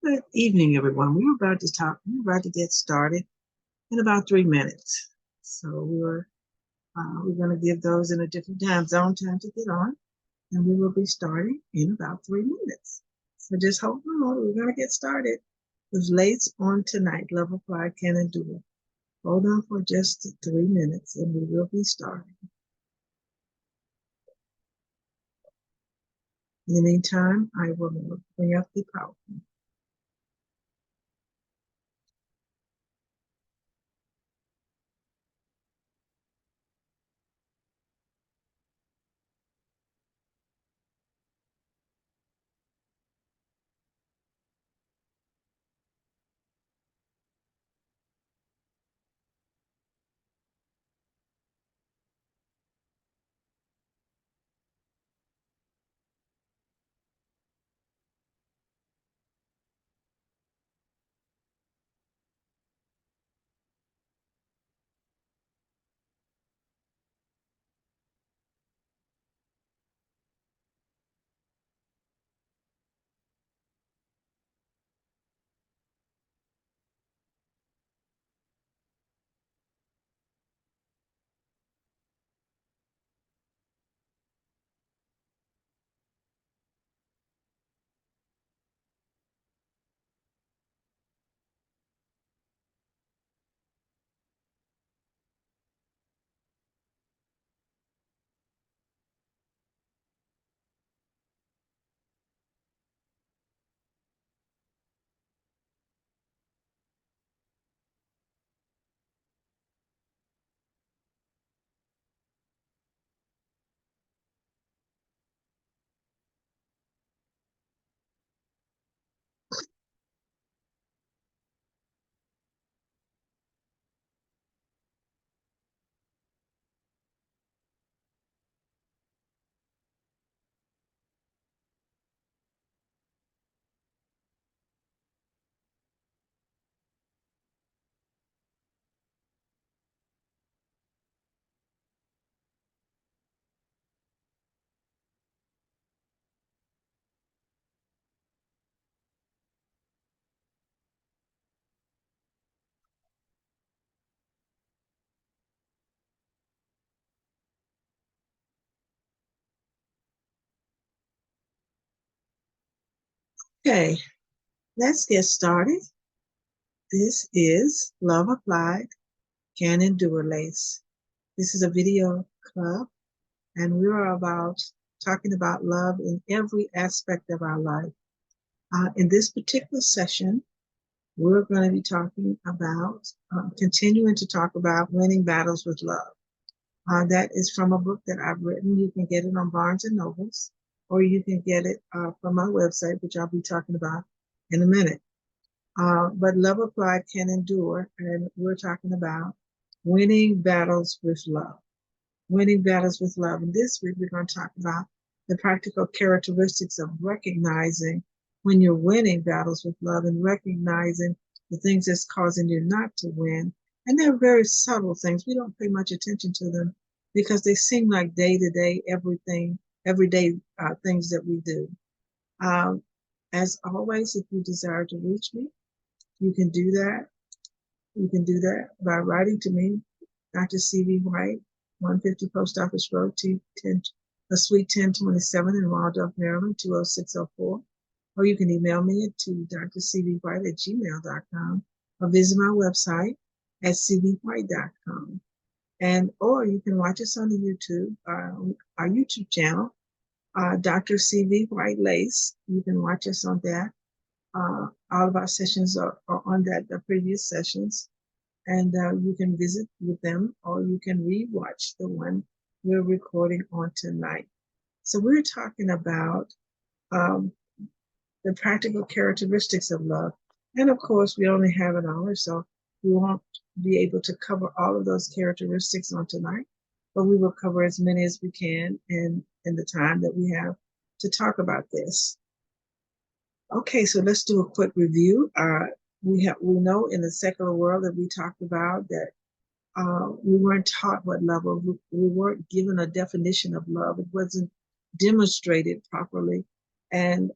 Good evening, everyone. We're about to get started in about 3 minutes. So we're going to give those in a different time zone time to get on, and we will be starting in about 3 minutes. So just hold on. We're going to get started with Lace on Tonight. Love Applied Can Endure. Hold on for just 3 minutes, and we will be starting. In the meantime, I will bring up the PowerPoint. Okay, let's get started. This is Love Applied Can Endure Lace. This is a video club, and we are talking about love in every aspect of our life. In this particular session, we're going to be talking about, continuing to talk about winning battles with love. That is from a book that I've written. You can get it on Barnes and Nobles, or you can get it from my website, which I'll be talking about in a minute. But Love Applied Can Endure, and we're talking about winning battles with love. Winning battles with love. And this week, we're going to talk about the practical characteristics of recognizing when you're winning battles with love and recognizing the things that's causing you not to win. And they're very subtle things. We don't pay much attention to them because they seem like day-to-day, everyday things that we do. As always, if you desire to reach me, you can do that. You can do that by writing to me, Dr. C.V. White, 150 Post Office Road, Suite 1027 in Waldorf, Maryland, 20604. Or you can email me to drcvwhite@gmail.com or visit my website at cvwhite.com. Or you can watch us on the YouTube, our YouTube channel, Dr. C.V. White Lace. You can watch us on that. All of our sessions are on that, the previous sessions, and you can visit with them, or you can re-watch the one we're recording on tonight. So we're talking about the practical characteristics of love. And of course, we only have an hour, so we won't be able to cover all of those characteristics on tonight, but we will cover as many as we can in the time that we have to talk about this. Okay, so let's do a quick review. We know in the secular world that we talked about that we weren't taught what love was. We weren't given a definition of love. It wasn't demonstrated properly. And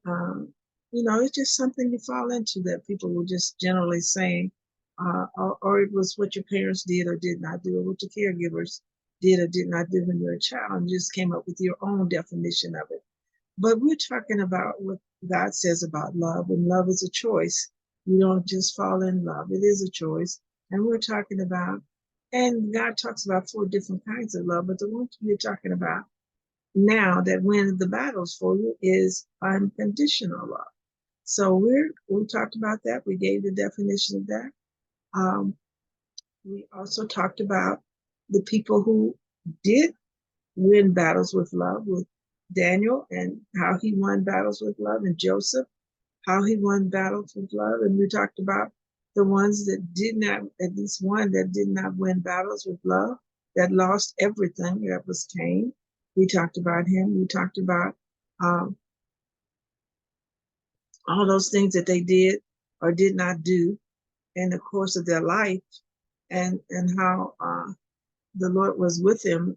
it's just something you fall into that people were just generally saying, or it was what your parents did or did not do, or what your caregivers did or did not do when you were a child, and you just came up with your own definition of it. But we're talking about what God says about love, and love is a choice. You don't just fall in love, it is a choice. And we're talking about, and God talks about 4 different kinds of love, but the one we're talking about now that wins the battles for you is unconditional love. So we talked about that. We gave the definition of that. We also talked about the people who did win battles with love, with Daniel and how he won battles with love, and Joseph, how he won battles with love. And we talked about the ones that did not, at least one that did not win battles with love, that lost everything. That was Cain. We talked about him. We talked about um, all those things that they did or did not do in the course of their life, and how the Lord was with them,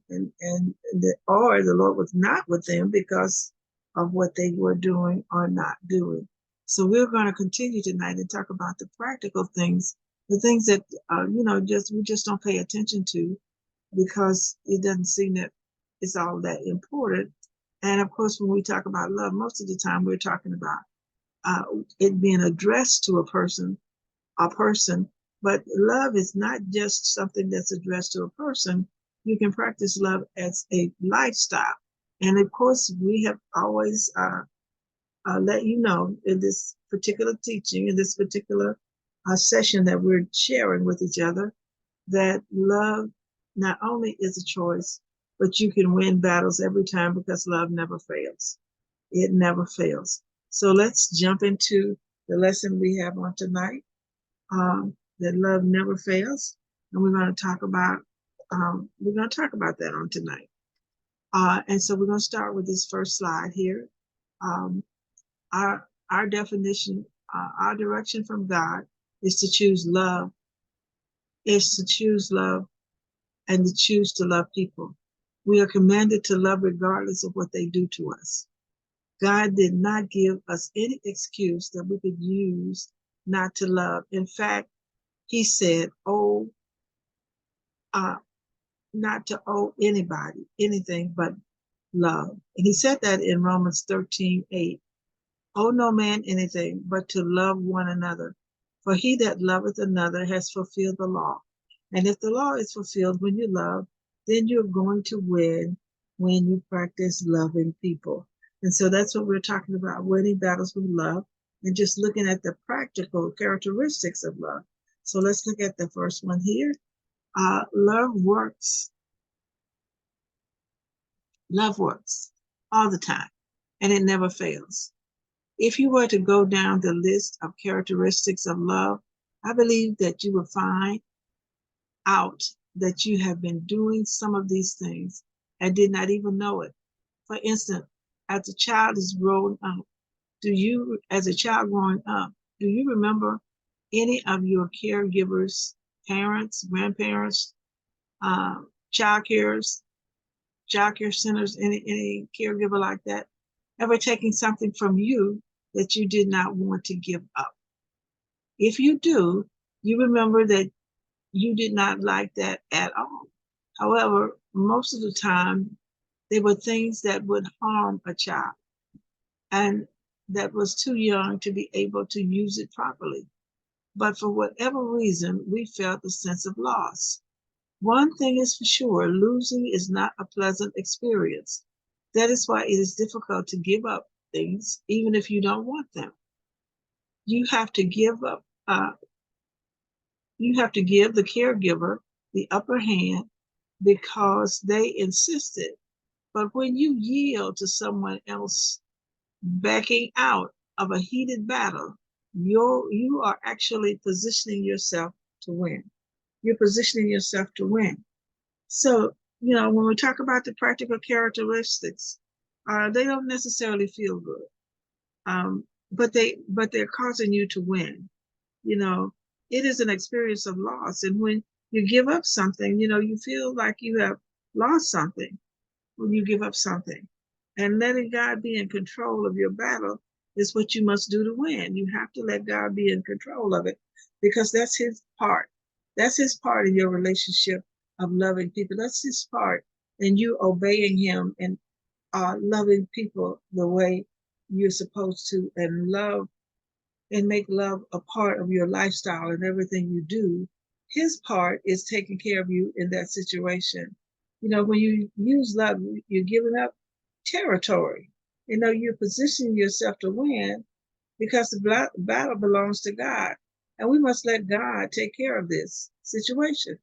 or the Lord was not with them because of what they were doing or not doing. So we're going to continue tonight and talk about the practical things, the things that we just don't pay attention to because it doesn't seem that it's all that important. And of course, when we talk about love, most of the time we're talking about it being addressed to a person, but love is not just something that's addressed to a person. You can practice love as a lifestyle. And of course, we have always let you know in this particular teaching, in this particular session that we're sharing with each other, that love not only is a choice, but you can win battles every time because love never fails. It never fails. So let's jump into the lesson we have on tonight. That love never fails, and we're going to talk about that on tonight. And so we're going to start with this first slide here. Our definition, our direction from God is to choose love, and to choose to love people. We are commanded to love regardless of what they do to us. God did not give us any excuse that we could use not to love. In fact, he said, not to owe anybody anything but love. And he said that in Romans 13:8. Owe no man anything but to love one another. For he that loveth another has fulfilled the law. And if the law is fulfilled when you love, then you're going to win when you practice loving people. And so that's what we're talking about, winning battles with love and just looking at the practical characteristics of love. So let's look at the first one here. Love works. Love works all the time, and it never fails. If you were to go down the list of characteristics of love, I believe that you will find out that you have been doing some of these things and did not even know it. For instance, as a child is growing up, as a child growing up, do you remember any of your caregivers, parents, grandparents, child care centers, any caregiver like that, ever taking something from you that you did not want to give up? If you do, you remember that you did not like that at all. However, most of the time, they were things that would harm a child and that was too young to be able to use it properly. But for whatever reason, we felt a sense of loss. One thing is for sure, losing is not a pleasant experience. That is why it is difficult to give up things, even if you don't want them. You have to give up, you have to give the caregiver the upper hand because they insisted. But when you yield to someone else backing out of a heated battle, you are actually positioning yourself to win. You're positioning yourself to win. So, when we talk about the practical characteristics, they don't necessarily feel good, but they're causing you to win. It is an experience of loss, and when you give up something, you feel like you have lost something when you give up something. And letting God be in control of your battle is what you must do to win. You have to let God be in control of it, because that's his part. That's his part in your relationship of loving people. That's his part in you obeying him and loving people the way you're supposed to, and love and make love a part of your lifestyle and everything you do. His part is taking care of you in that situation. You know, when you use love, you're giving up territory. You know, you're positioning yourself to win, because the battle belongs to God. And we must let God take care of this situation.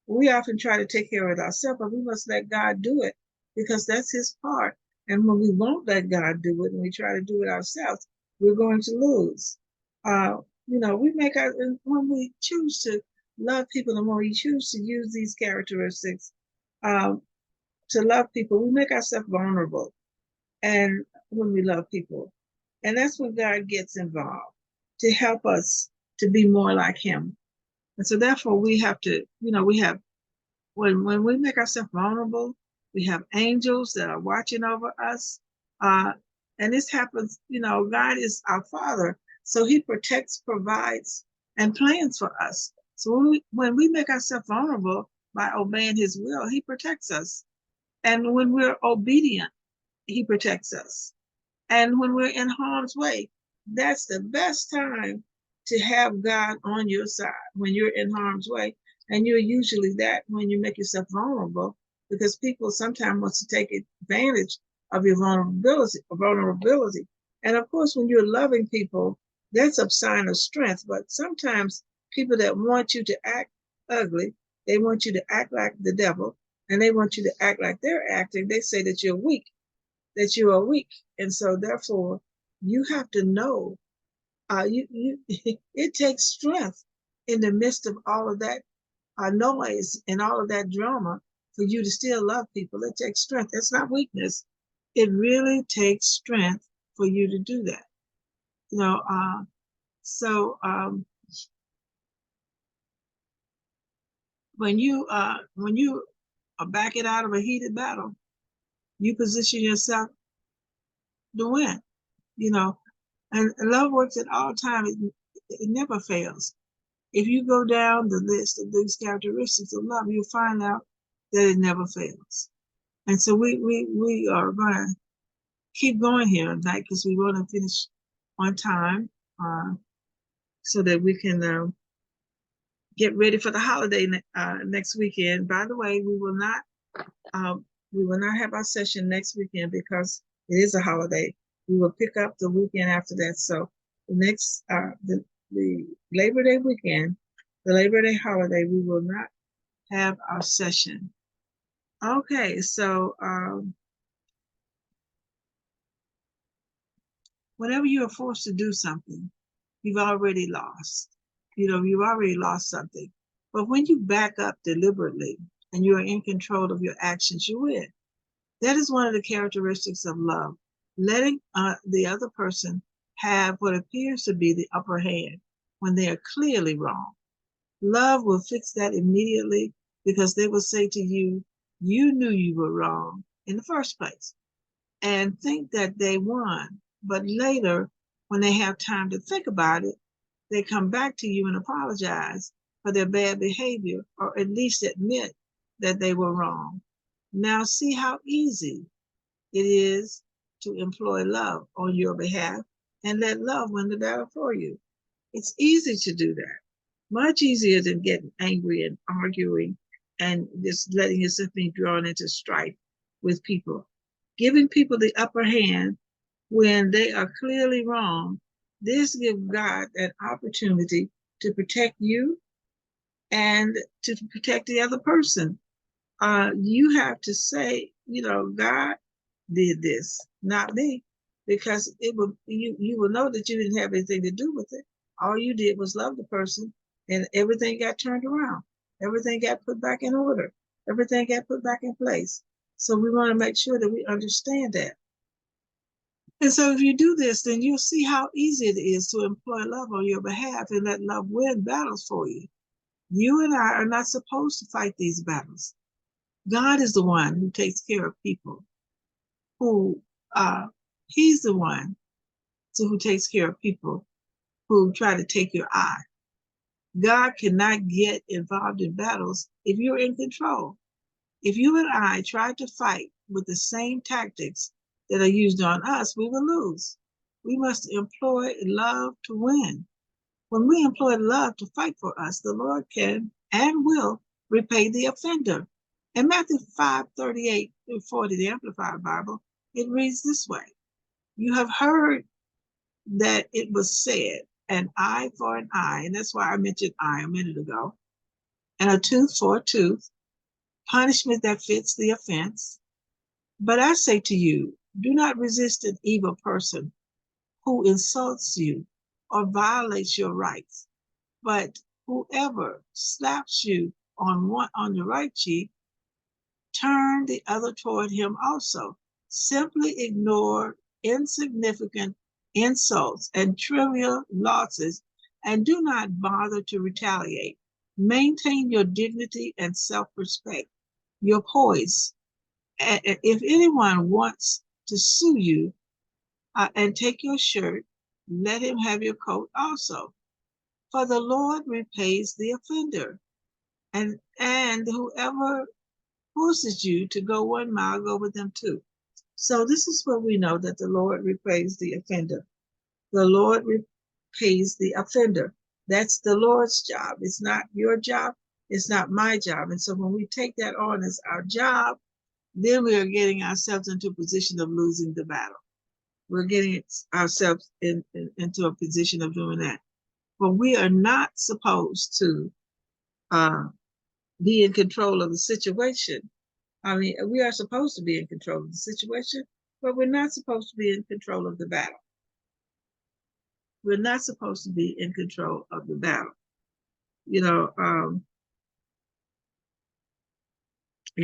We often try to take care of it ourselves, but we must let God do it, because that's his part. And when we won't let God do it and we try to do it ourselves, we're going to lose. You know, when we choose to love people and when we choose to use these characteristics um, to love people, we make ourselves vulnerable. And when we love people, and that's when God gets involved to help us to be more like him. And so therefore we have to, we have, when we make ourselves vulnerable, we have angels that are watching over us. Uh, and this happens, God is our Father. So he protects, provides, and plans for us. So when we make ourselves vulnerable by obeying his will, he protects us. And when we're obedient, he protects us. And when we're in harm's way, that's the best time to have God on your side, when you're in harm's way. And you're usually that when you make yourself vulnerable, because people sometimes want to take advantage of your vulnerability. And of course, when you're loving people, that's a sign of strength. But sometimes people that want you to act ugly, they want you to act like the devil, and they want you to act like they're acting. They say that you're weak, that you are weak. And so therefore you have to know, it takes strength in the midst of all of that noise and all of that drama for you to still love people. It takes strength. It's not weakness. It really takes strength for you to do that. So when you back it out of a heated battle, you position yourself to win. And love works at all times. It never fails. If you go down the list of these characteristics of love, you'll find out that it never fails. And so we are going to keep going here tonight, because we want to finish on time, so that we can get ready for the holiday next weekend. By the way, we will not have our session next weekend because it is a holiday. We will pick up the weekend after that. So the next the Labor Day weekend, the Labor Day holiday, we will not have our session. Okay, so whenever you are forced to do something, you've already lost. You've already lost something. But when you back up deliberately and you are in control of your actions, you win. That is one of the characteristics of love, letting the other person have what appears to be the upper hand when they are clearly wrong. Love will fix that immediately, because they will say to you, you knew you were wrong in the first place, and think that they won. But later, when they have time to think about it, they come back to you and apologize for their bad behavior, or at least admit that they were wrong. Now see how easy it is to employ love on your behalf and let love win the battle for you. It's easy to do that. Much easier than getting angry and arguing and just letting yourself be drawn into strife with people. Giving people the upper hand when they are clearly wrong, this gives God an opportunity to protect you and to protect the other person. You have to say, God did this, not me, because you will know that you didn't have anything to do with it. All you did was love the person, and everything got turned around. Everything got put back in order. Everything got put back in place. So we want to make sure that we understand that. And so if you do this, then you'll see how easy it is to employ love on your behalf and let love win battles for you. You and I are not supposed to fight these battles. God is the one who takes care of people, who he's the one to who takes care of people who try to take your eye. God cannot get involved in battles if you're in control. If you and I try to fight with the same tactics that are used on us, we will lose. We must employ love to win. When we employ love to fight for us, the Lord can and will repay the offender. In Matthew 5:38-40, the Amplified Bible, it reads this way: You have heard that it was said, an eye for an eye, and that's why I mentioned eye a minute ago, and a tooth for a tooth, punishment that fits the offense. But I say to you, do not resist an evil person who insults you or violates your rights, but whoever slaps you on the right cheek, turn the other toward him also. Simply ignore insignificant insults and trivial losses and do not bother to retaliate. Maintain your dignity and self-respect, your poise. If anyone wants to sue you and take your shirt, let him have your coat also. For the Lord repays the offender, and whoever forces you to go 1 mile, go with them too. So this is what we know, that the Lord repays the offender. The Lord repays the offender. That's the Lord's job. It's not your job. It's not my job. And so when we take that on as our job, then we are getting ourselves into a position of losing the battle. We're getting ourselves into a position of doing that. But we are not supposed to be in control of the situation. I mean, we are supposed to be in control of the situation, but we're not supposed to be in control of the battle. We're not supposed to be in control of the battle. You know,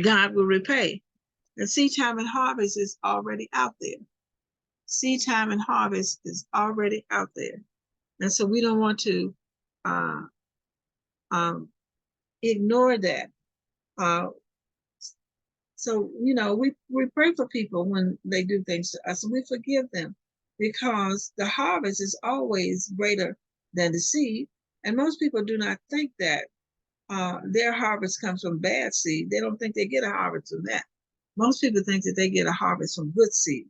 God will repay. And seed time and harvest is already out there. Seed time and harvest is already out there. And so we don't want to ignore that. So, you know, we pray for people when they do things to us, and we forgive them because the harvest is always greater than the seed. And most people do not think that their harvest comes from bad seed. They don't think they get a harvest from that. Most people think that they get a harvest from good seed.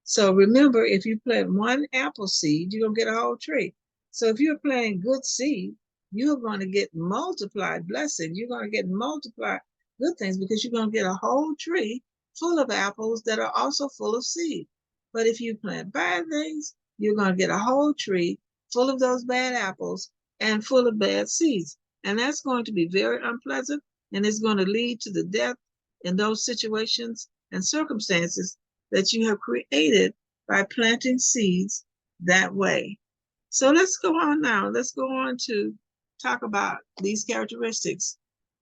So remember, if you plant one apple seed, you're going to get a whole tree. So if you're planting good seed, you're going to get multiplied blessing. You're going to get multiplied good things because you're going to get a whole tree full of apples that are also full of seed. But if you plant bad things, you're going to get a whole tree full of those bad apples and full of bad seeds. And that's going to be very unpleasant, and it's going to lead to the death in those situations and circumstances that you have created by planting seeds that way. So let's go on now. Let's go on to talk about these characteristics.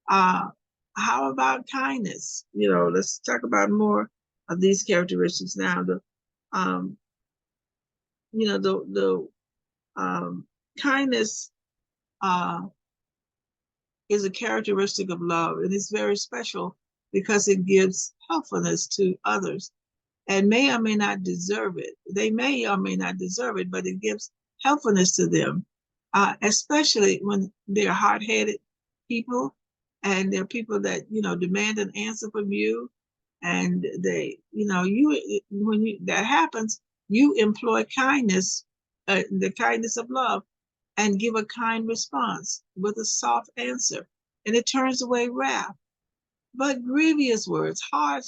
How about kindness? You know, let's talk about more of these characteristics now. Kindness is a characteristic of love, and it's very special because it gives helpfulness to others, and may or may not deserve it. They may or may not deserve it, but it gives helpfulness to them, especially when they're hard-headed people, and they're people that, you know, demand an answer from you, and they, you know, that happens, you employ kindness, the kindness of love, and give a kind response with a soft answer, and it turns away wrath. But grievous words, hard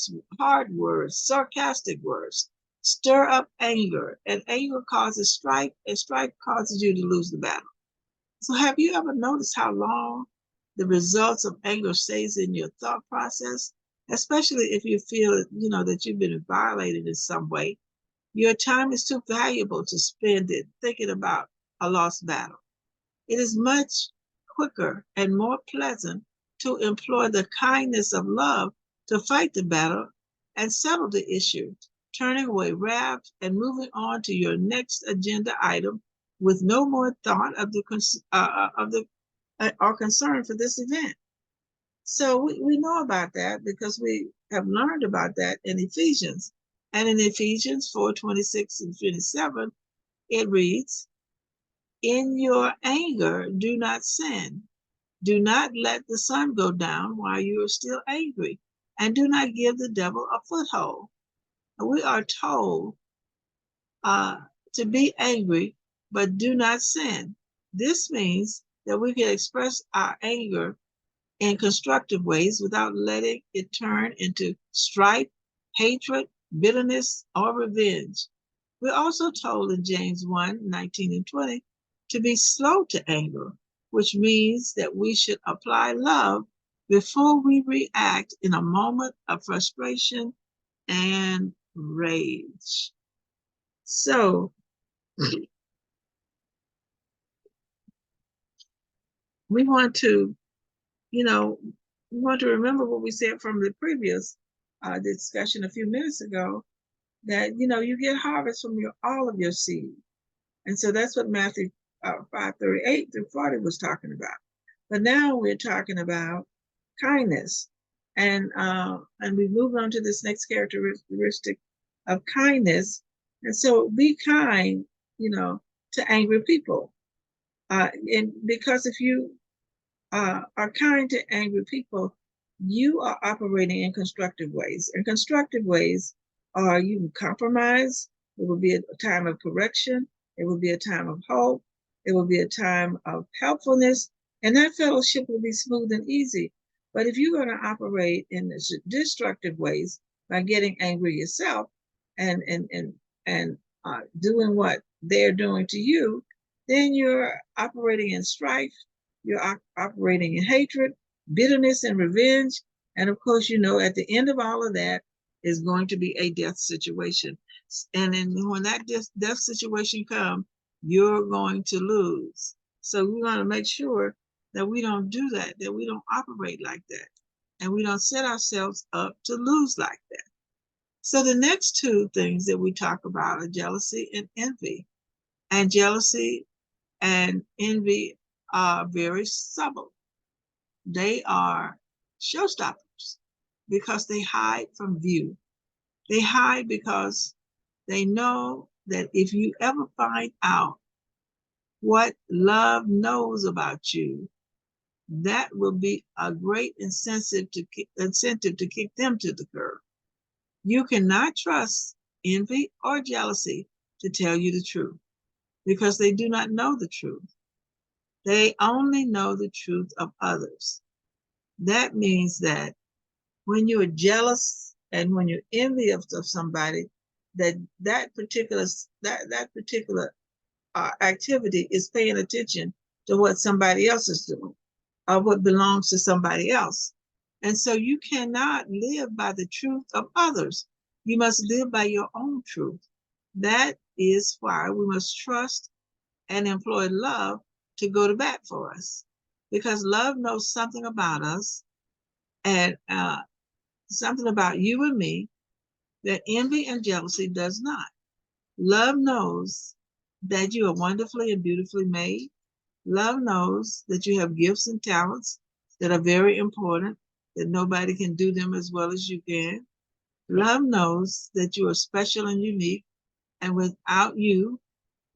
words, sarcastic words, stir up anger, and anger causes strife, and strife causes you to lose the battle. So have you ever noticed how long the results of anger stays in your thought process? Especially if you feel, you know, that you've been violated in some way. Your time is too valuable to spend it thinking about a lost battle. It is much quicker and more pleasant to employ the kindness of love to fight the battle and settle the issue, turning away wrath and moving on to your next agenda item with no more thought of or concern for this event. So we know about that because we have learned about that in Ephesians. And in Ephesians 4:26 and 27, It reads, in your anger, do not sin. Do not let the sun go down while you are still angry, and do not give the devil a foothold. We are told to be angry, but do not sin. This means that we can express our anger in constructive ways without letting it turn into strife, hatred, bitterness, or revenge. We're also told in James 1:19 and 20 to be slow to anger, which means that we should apply love before we react in a moment of frustration and rage. So we want to, we want to remember what we said from the previous discussion a few minutes ago, that, you get harvest from all of your seed. And so that's what Matthew 5:38-40 was talking about. But now we're talking about kindness. And we move on to this next characteristic of kindness. And so be kind, to angry people. And because if you are kind to angry people, you are operating in constructive ways. And constructive ways are, you can compromise. It will be a time of correction. It will be a time of hope. It will be a time of helpfulness. And that fellowship will be smooth and easy. But if you're going to operate in destructive ways by getting angry yourself and doing what they're doing to you, then you're operating in strife. You're operating in hatred, bitterness, and revenge. And of course, at the end of all of that is going to be a death situation. And then when that death situation comes, you're going to lose. So we want to make sure that we don't do that we don't operate like that, and we don't set ourselves up to lose like that. So the next two things that we talk about are jealousy and envy. And jealousy and envy are very subtle. They are showstoppers because they hide from view. They hide because they know that if you ever find out what love knows about you, that will be a great incentive to kick them to the curb. You cannot trust envy or jealousy to tell you the truth, because they do not know the truth. They only know the truth of others. That means that when you're jealous and when you're envious of somebody, that particular activity is paying attention to what somebody else is doing, or what belongs to somebody else. And so you cannot live by the truth of others. You must live by your own truth. That is why we must trust and employ love to go to bat for us, because love knows something about us, and something about you and me that envy and jealousy does not. Love knows that you are wonderfully and beautifully made. Love knows that you have gifts and talents that are very important, that nobody can do them as well as you can. Love knows that you are special and unique, and without you,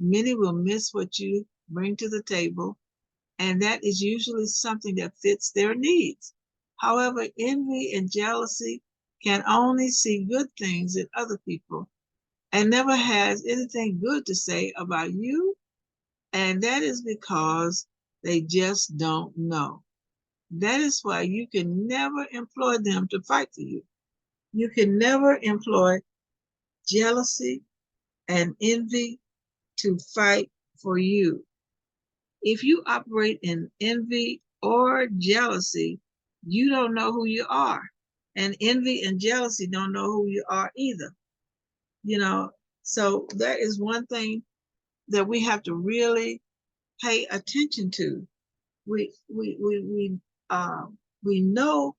many will miss what you bring to the table, and that is usually something that fits their needs. However, envy and jealousy can only see good things in other people and never has anything good to say about you, and that is because they just don't know. That is why you can never employ them to fight for you. You can never employ jealousy and envy to fight for you. If you operate in envy or jealousy, you don't know who you are. And envy and jealousy don't know who you are either. So that is one thing that we have to really pay attention to. We know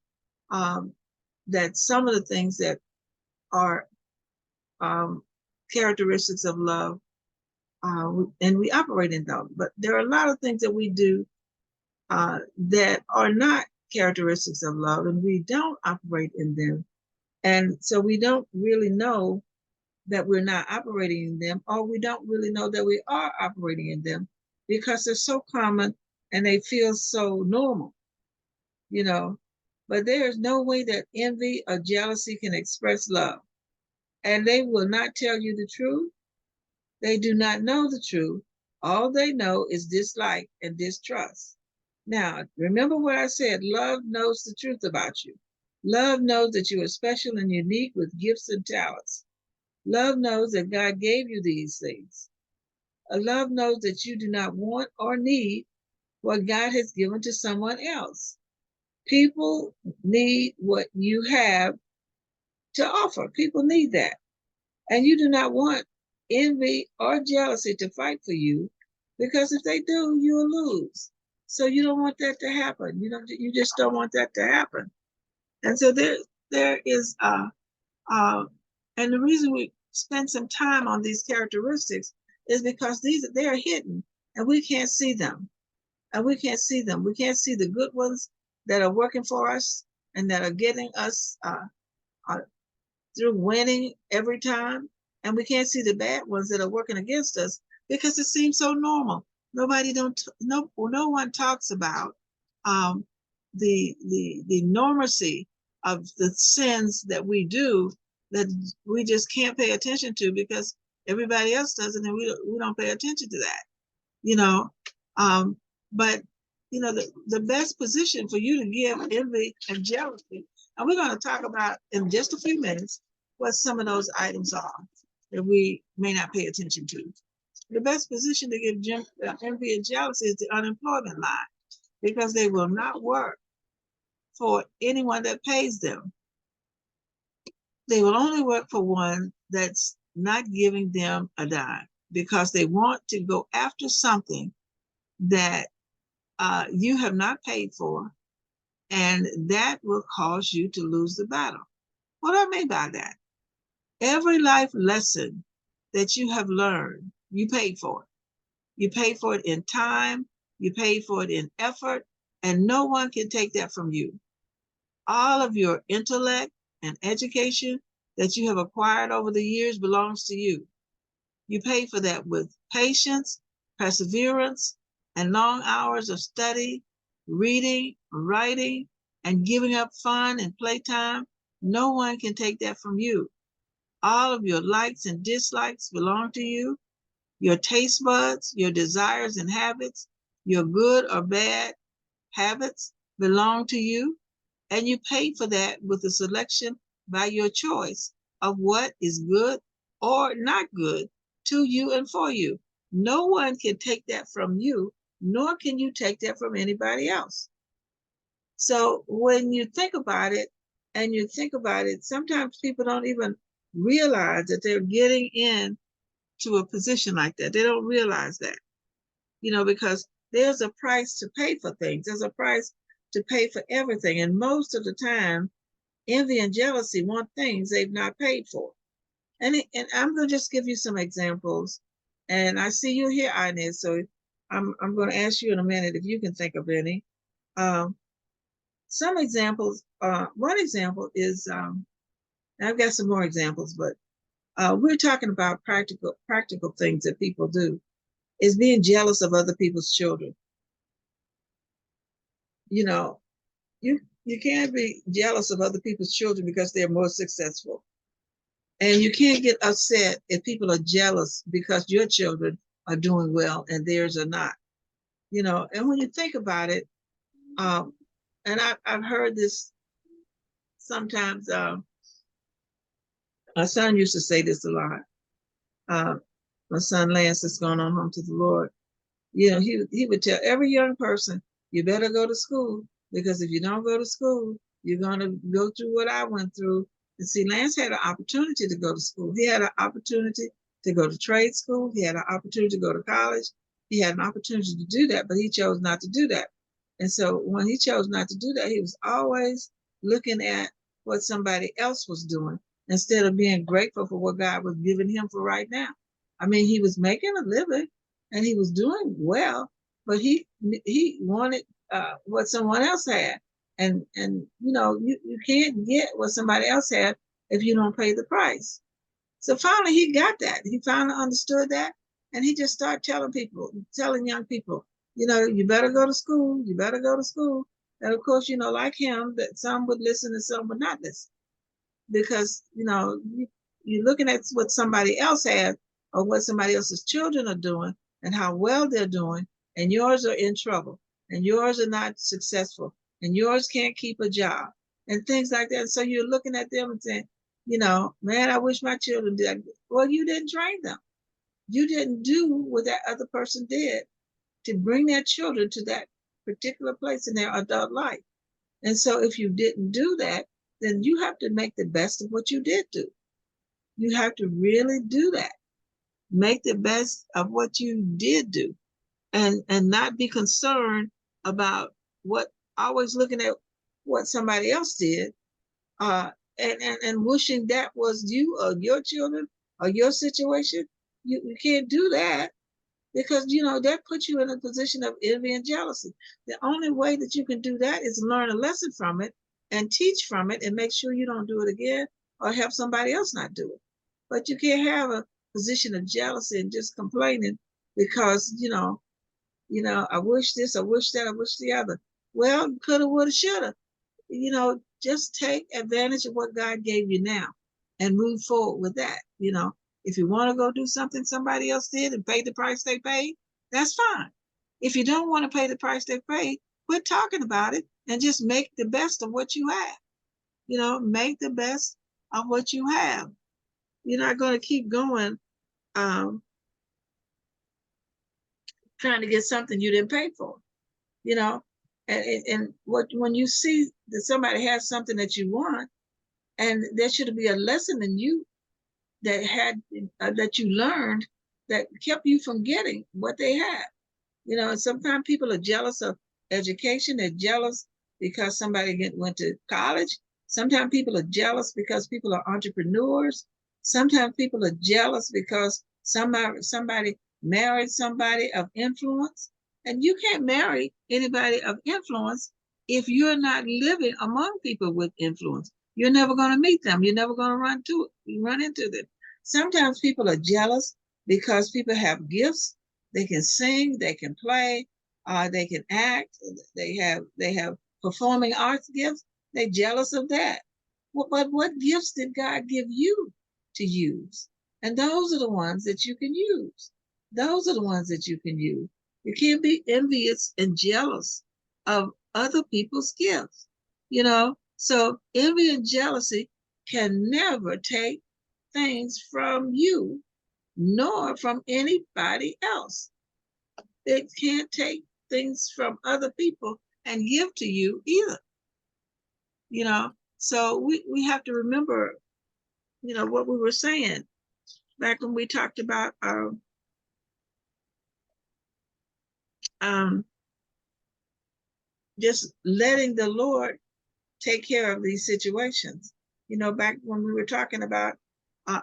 that some of the things that are characteristics of love, and we operate in them. But there are a lot of things that we do that are not characteristics of love, and we don't operate in them. And so we don't really know that we're not operating in them, or we don't really know that we are operating in them because they're so common and they feel so normal, you know. But there is no way that envy or jealousy can express love. And they will not tell you the truth. They do not know the truth. All they know is dislike and distrust. Now, remember what I said, love knows the truth about you. Love knows that you are special and unique with gifts and talents. Love knows that God gave you these things. A love knows that you do not want or need what God has given to someone else. People need what you have to offer. People need that. And you do not want envy or jealousy to fight for you, because if they do, you'll lose. So you don't want that to happen. You just don't want that to happen. And so there is and the reason we spend some time on these characteristics is because they are hidden and we can't see them. And we can't see them. We can't see the good ones that are working for us and that are getting us uh, through winning every time. And we can't see the bad ones that are working against us because it seems so normal. No one talks about um, the normacy of the sins that we do that we just can't pay attention to because everybody else does it, and we don't pay attention to that, you know. Um, but the best position for you to give envy and jealousy, and we're going to talk about in just a few minutes what some of those items are that we may not pay attention to. The best position to give envy and jealousy is the unemployment line, because they will not work for anyone that pays them. They will only work for one that's not giving them a dime, because they want to go after something that you have not paid for, and that will cause you to lose the battle. What do I mean by that? Every life lesson that you have learned, you paid for it. You paid for it in time, you paid for it in effort, and no one can take that from you. All of your intellect and education that you have acquired over the years belongs to you. You pay for that with patience, perseverance, and long hours of study, reading, writing, and giving up fun and playtime. No one can take that from you. All of your likes and dislikes belong to you. Your taste buds, your desires and habits, your good or bad habits belong to you. And you pay for that with a selection by your choice of what is good or not good to you and for you. No one can take that from you, nor can you take that from anybody else. So when you think about it, sometimes people don't even realize that they're getting in to a position like that. They don't realize that, because there's a price to pay for things. There's a price to pay for everything. And most of the time, envy and jealousy want things they've not paid for. And I'm going to just give you some examples. And I see you here, Inez, so I'm going to ask you in a minute if you can think of any. Some examples, one example is, I've got some more examples, but we're talking about practical things that people do, is being jealous of other people's children. You can't be jealous of other people's children because they're more successful. And you can't get upset if people are jealous because your children are doing well and theirs are not. And when you think about it, and I've heard this sometimes, my son used to say this a lot. My son Lance is going on home to the Lord. He would tell every young person, you better go to school, because if you don't go to school, you're going to go through what I went through. And see, Lance had an opportunity to go to school. He had an opportunity to go to trade school. He had an opportunity to go to college. He had an opportunity to do that, but he chose not to do that. And so when he chose not to do that, he was always looking at what somebody else was doing instead of being grateful for what God was giving him for right now. I mean, he was making a living and he was doing well, but he wanted what someone else had. And you can't get what somebody else had if you don't pay the price. So finally he got that. He finally understood that. And he just started telling young people, you better go to school. You better go to school. And of course, like him, that some would listen and some would not listen. Because, you're looking at what somebody else has or what somebody else's children are doing and how well they're doing, and yours are in trouble, and yours are not successful, and yours can't keep a job, and things like that. So you're looking at them and saying, man, I wish my children did. Well, you didn't train them. You didn't do what that other person did to bring their children to that particular place in their adult life. And so if you didn't do that, then you have to make the best of what you did do. You have to really do that. Make the best of what you did do, and not be concerned about what always looking at what somebody else did, and wishing that was you or your children or your situation. You can't do that, because that puts you in a position of envy and jealousy. The only way that you can do that is learn a lesson from it and teach from it and make sure you don't do it again, or help somebody else not do it. But you can't have a position of jealousy and just complaining because I wish this, I wish that, I wish the other. Well, coulda, woulda, shoulda. Just take advantage of what God gave you now and move forward with that. If you want to go do something somebody else did and pay the price they paid, that's fine. If you don't want to pay the price they paid, quit talking about it and just make the best of what you have. Make the best of what you have. You're not going to keep going trying to get something you didn't pay for. And when you see that somebody has something that you want, and there should be a lesson in you that you learned that kept you from getting what they have. And sometimes people are jealous of education. They're jealous because somebody went to college. Sometimes people are jealous because people are entrepreneurs. Sometimes people are jealous because somebody married somebody of influence. And you can't marry anybody of influence if you're not living among people with influence. You're never going to meet them. You're never going to run into them. Sometimes people are jealous because people have gifts. They can sing, they can play, they can act, they have performing arts gifts. They're jealous of that. But what gifts did God give you to use? And those are the ones that you can use. Those are the ones that you can use. You can't be envious and jealous of other people's gifts. So envy and jealousy can never take things from you, nor from anybody else. It can't take things from other people and give to you either. So we have to remember, what we were saying back when we talked about just letting the Lord take care of these situations. Back when we were talking about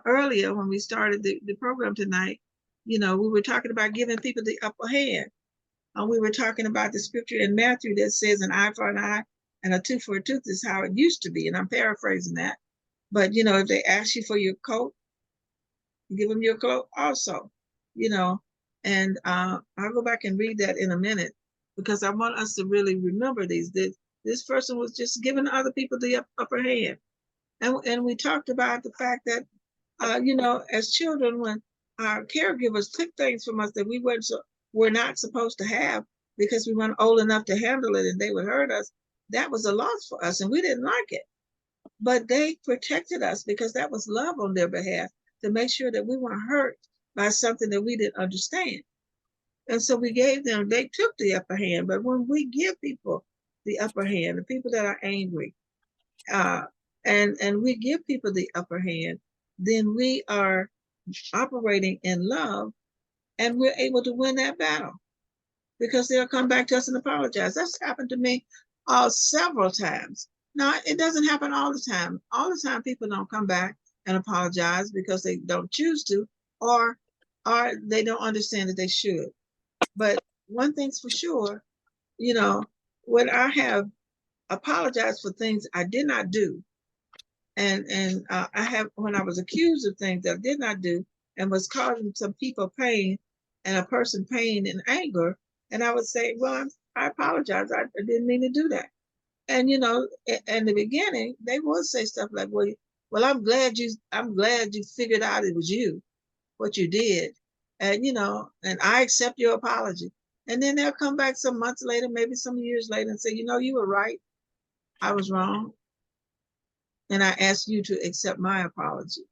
earlier, when we started the program tonight, we were talking about giving people the upper hand. We were talking about the scripture in Matthew that says an eye for an eye and a tooth for a tooth is how it used to be. And I'm paraphrasing that. But, if they ask you for your coat, give them your coat also, and I'll go back and read that in a minute, because I want us to really remember this person was just giving other people the upper hand. And we talked about the fact that, as children, when our caregivers took things from us that we were not supposed to have because we weren't old enough to handle it and they would hurt us, that was a loss for us and we didn't like it. But they protected us because that was love on their behalf, to make sure that we weren't hurt by something that we didn't understand. And so they took the upper hand. But when we give people the upper hand, the people that are angry, and we give people the upper hand, then we are operating in love, and we're able to win that battle, because they'll come back to us and apologize. That's happened to me several times. Now, it doesn't happen all the time. All the time, people don't come back and apologize because they don't choose to, or they don't understand that they should. But one thing's for sure, when I have apologized for things I did not do, And I have, when I was accused of things that I did not do and was causing some people pain and a person pain and anger, and I would say, well, I apologize. I didn't mean to do that. And in the beginning, they would say stuff like, well, I'm glad you figured out it was you, what you did, and and I accept your apology. And then they'll come back some months later, maybe some years later, and say, you were right, I was wrong, and I ask you to accept my apology.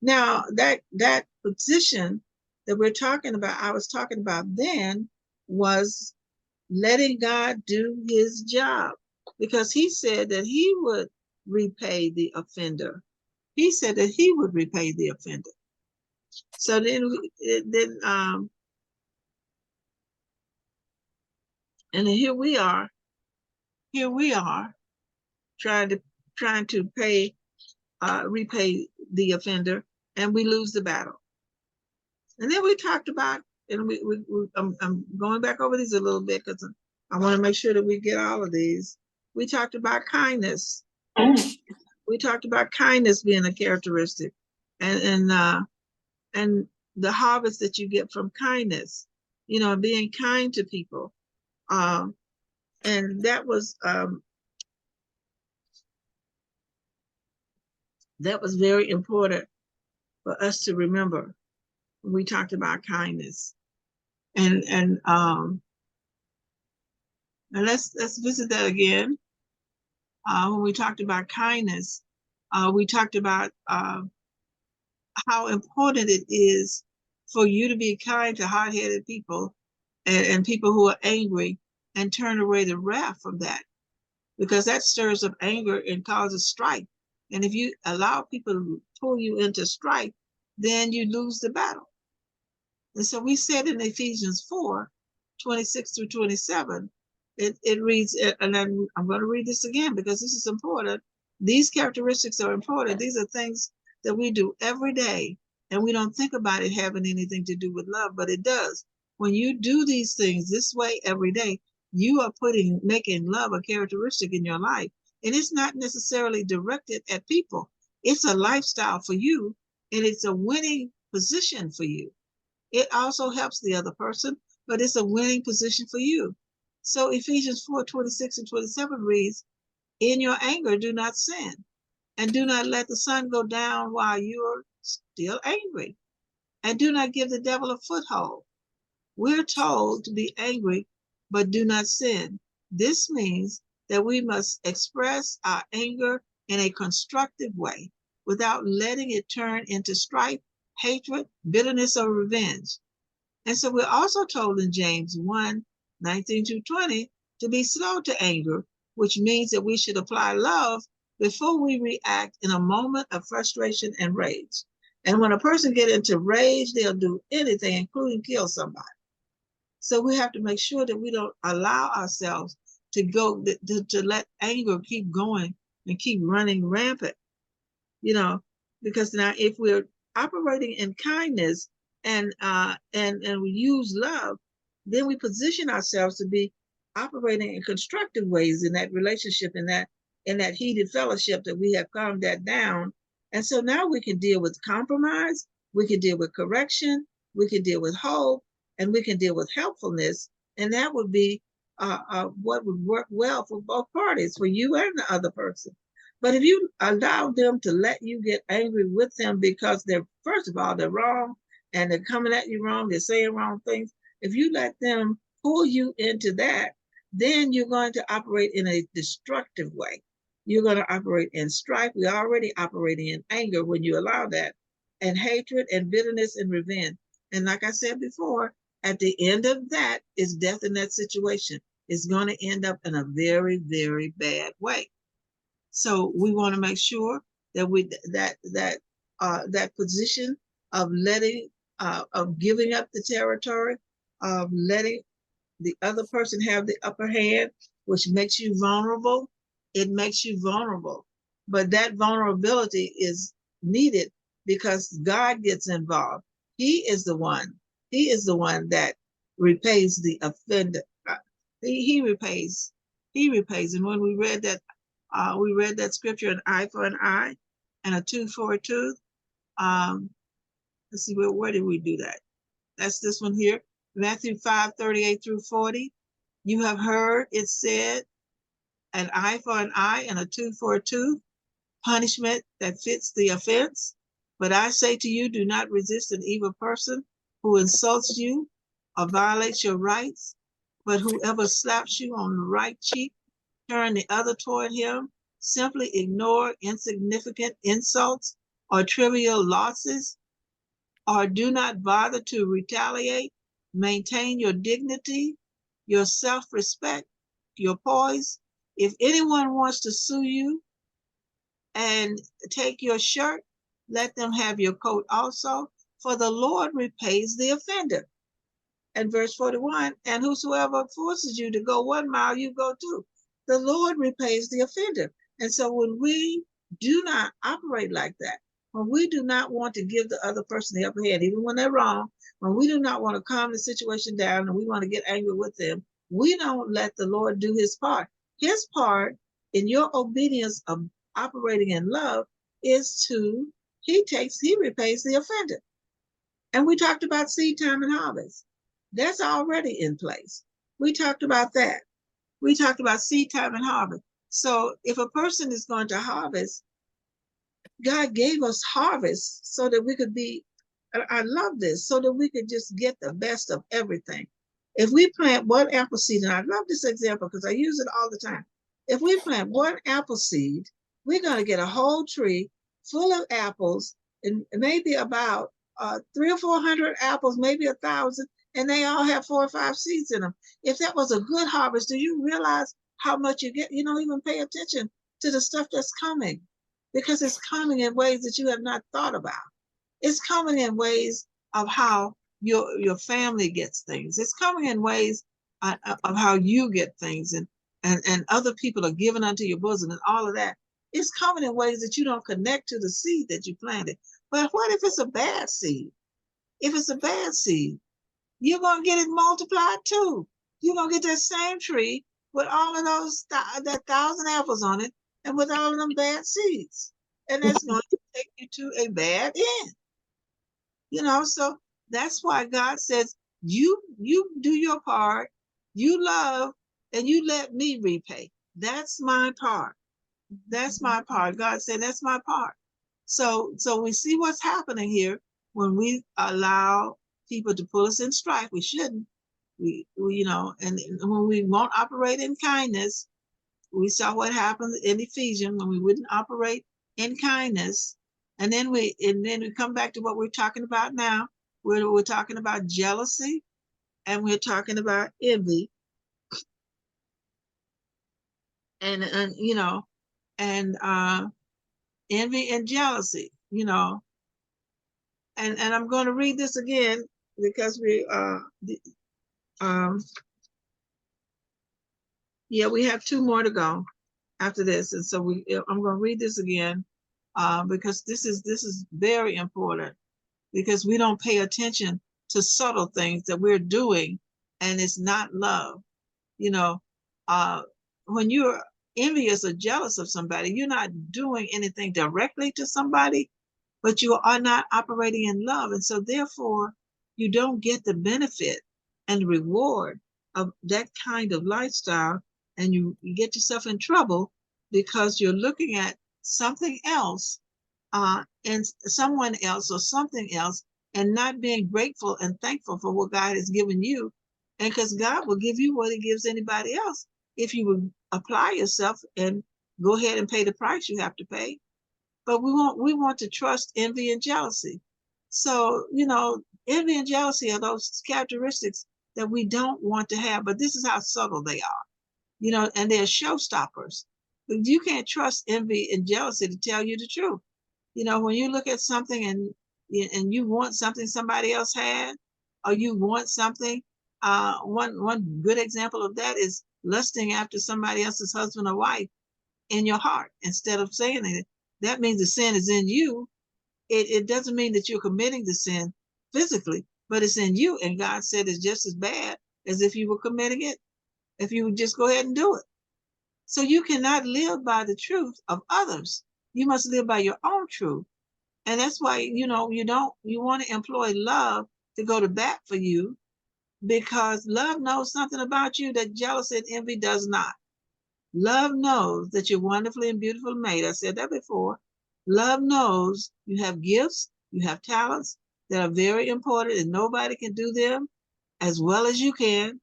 Now, that position that we're talking about, I was talking about then, was letting God do his job, because he said that he would repay the offender. He said that he would repay the offender. So and then here we are trying to repay the offender, and we lose the battle. And then we talked about, and I'm going back over these a little bit because I want to make sure that we get all of these. We talked about kindness. We talked about kindness being a characteristic, and the harvest that you get from kindness. Being kind to people, and that was very important for us to remember when we talked about kindness. And let's visit that again. When we talked about kindness, we talked about how important it is for you to be kind to hard-headed people and people who are angry, and turn away the wrath from that, because that stirs up anger and causes strife. And if you allow people to pull you into strife, then you lose the battle. And so we said in Ephesians 4:26-27, it reads, and I'm going to read this again because this is important. These characteristics are important. These are things that we do every day, and we don't think about it having anything to do with love, but it does. When you do these things this way every day, you are making love a characteristic in your life. And it's not necessarily directed at people. It's a lifestyle for you, and it's a winning position for you. It also helps the other person, but it's a winning position for you. So Ephesians 4:26-27 reads, in your anger, do not sin, and do not let the sun go down while you're still angry, and do not give the devil a foothold. We're told to be angry, but do not sin. This means that we must express our anger in a constructive way without letting it turn into strife, hatred, bitterness, or revenge. And so we're also told in James 1:19-20 to be slow to anger, which means that we should apply love before we react in a moment of frustration and rage. And when a person gets into rage, they'll do anything, including kill somebody. So we have to make sure that we don't allow ourselves to let anger keep going and keep running rampant, because now if we're operating in kindness and we use love, then we position ourselves to be operating in constructive ways in that relationship, in that heated fellowship that we have calmed that down. And so now we can deal with compromise, we can deal with correction, we can deal with hope, and we can deal with helpfulness. And that would be what would work well for both parties, for you and the other person. But if you allow them to let you get angry with them because first of all, they're wrong and they're coming at you wrong, they're saying wrong things. If you let them pull you into that, then you're going to operate in a destructive way. You're going to operate in strife. We're already operating in anger when you allow that, and hatred and bitterness and revenge. And like I said before, at the end of that is death in that situation. It's going to end up in a very, very bad way. So we want to make sure that that position of giving up the territory, of letting the other person have the upper hand, which makes you vulnerable. It makes you vulnerable, but that vulnerability is needed because God gets involved. He is the one. He is the one that repays the offender. He repays. He repays. And when we read that scripture, an eye for an eye, and a tooth for a tooth. Let's see, where did we do that? That's this one here. Matthew 5:38 through 40. You have heard it said, an eye for an eye and a tooth for a tooth, punishment that fits the offense. But I say to you, do not resist an evil person who insults you or violates your rights. But whoever slaps you on the right cheek, turn the other toward him. Simply ignore insignificant insults or trivial losses, or do not bother to retaliate. Maintain your dignity, your self-respect, your poise. If anyone wants to sue you and take your shirt, let them have your coat also, for the Lord repays the offender. And verse 41, and whosoever forces you to go 1 mile, you go 2. The Lord repays the offender. And so when we do not operate like that, when we do not want to give the other person the upper hand, even when they're wrong, when we do not want to calm the situation down and we want to get angry with them, we don't let the Lord do his part. His part in your obedience of operating in love is he repays the offender. And we talked about seed time and harvest. That's already in place. We talked about that. We talked about seed time and harvest. So if a person is going to harvest, God gave us harvest so that we could be, I love this, so that we could just get the best of everything. If we plant one apple seed, and I love this example because I use it all the time. If we plant one apple seed, we're going to get a whole tree full of apples, and maybe about 300 or 400 apples, maybe 1,000, and they all have 4 or 5 seeds in them. If that was a good harvest, do you realize how much you get? You don't even pay attention to the stuff that's coming, because it's coming in ways that you have not thought about. It's coming in ways of how your family gets things. It's coming in ways of how you get things, and other people are given unto your bosom and all of that. It's coming in ways that you don't connect to the seed that you planted. But what if it's a bad seed? If it's a bad seed, you're going to get it multiplied too. You're going to get that same tree with all of that 1,000 apples on it and with all of them bad seeds. And that's going to take you to a bad end. So that's why God says, you do your part, you love, and you let me repay. That's my part. That's my part. God said, that's my part. So we see what's happening here when we allow people to pull us in strife. We shouldn't. We and when we won't operate in kindness, we saw what happened in Ephesians when we wouldn't operate in kindness. And then we come back to what we're talking about now. We're talking about jealousy, and we're talking about envy, and envy and jealousy, and I'm going to read this again because we we have 2 more to go after this, and so I'm going to read this again because this is very important, because we don't pay attention to subtle things that we're doing, and it's not love. When you're envious or jealous of somebody, you're not doing anything directly to somebody, but you are not operating in love. And so therefore, you don't get the benefit and reward of that kind of lifestyle, and you get yourself in trouble because you're looking at something else and someone else or something else, and not being grateful and thankful for what God has given you. And because God will give you what he gives anybody else if you would apply yourself and go ahead and pay the price you have to pay. But we want to trust envy and jealousy. So, envy and jealousy are those characteristics that we don't want to have, but this is how subtle they are, and they're showstoppers. But you can't trust envy and jealousy to tell you the truth. When you look at something and you want something somebody else had, or you want something, one good example of that is lusting after somebody else's husband or wife in your heart instead of saying it. That means the sin is in you. It doesn't mean that you're committing the sin physically, but it's in you. And God said it's just as bad as if you were committing it, if you would just go ahead and do it. So you cannot live by the truth of others. You must live by your own truth. And that's why, you want to employ love to go to bat for you, because love knows something about you that jealousy and envy does not. Love knows that you're wonderfully and beautifully made. I said that before. Love knows you have gifts, you have talents that are very important, and nobody can do them as well as you can.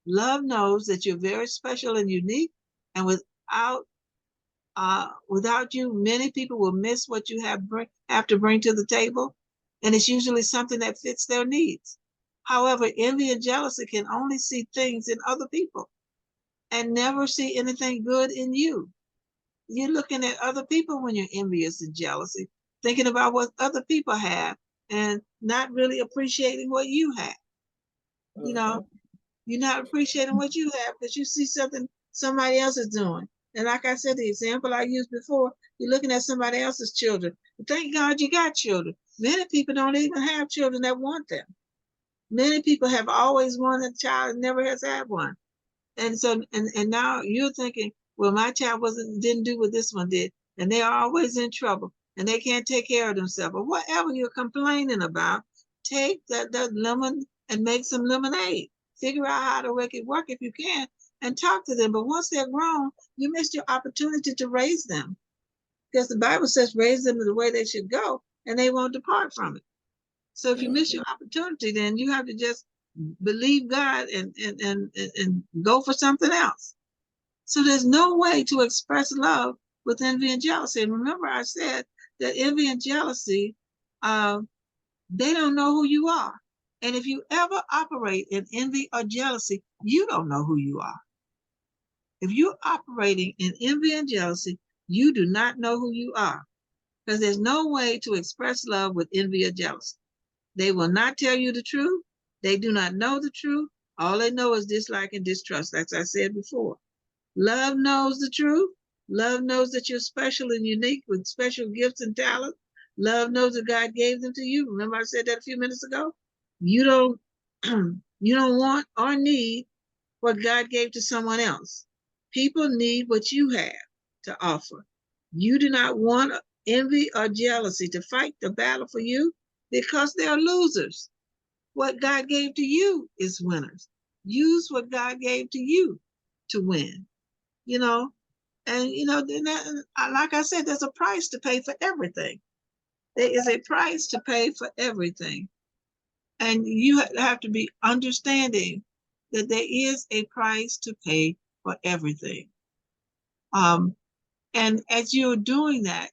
Love knows that you're very special and unique, and without you, many people will miss what you have to bring to the table, and it's usually something that fits their needs. However, envy and jealousy can only see things in other people and never see anything good in you. You're looking at other people when you're envious and jealousy, thinking about what other people have and not really appreciating what you have. You know, you're not appreciating what you have because you see something somebody else is doing. And like I said, the example I used before, you're looking at somebody else's children. Thank God you got children. Many people don't even have children that want them. Many people have always wanted a child and never has had one. And so, and now you're thinking, well, my child didn't do what this one did, and they are always in trouble, and they can't take care of themselves, or whatever you're complaining about. Take that lemon and make some lemonade. Figure out how to make it work if you can, and talk to them. But once they're grown, you missed your opportunity to raise them, because the Bible says raise them in the way they should go, and they won't depart from it. So if you miss your opportunity, then you have to just believe God and go for something else. So there's no way to express love with envy and jealousy. And remember, I said that envy and jealousy, they don't know who you are. And if you ever operate in envy or jealousy, you don't know who you are. If you're operating in envy and jealousy, you do not know who you are, because there's no way to express love with envy or jealousy. They will not tell you the truth. They do not know the truth. All they know is dislike and distrust, as I said before. Love knows the truth. Love knows that you're special and unique with special gifts and talents. Love knows that God gave them to you. Remember I said that a few minutes ago? You don't you don't want or need what God gave to someone else. People need what you have to offer. You do not want envy or jealousy to fight the battle for you, because they're losers. What God gave to you is winners. Use what God gave to you to win, you know. And, like I said, there's a price to pay for everything. There is a price to pay for everything. And you have to be understanding that there is a price to pay for everything. And as you're doing that,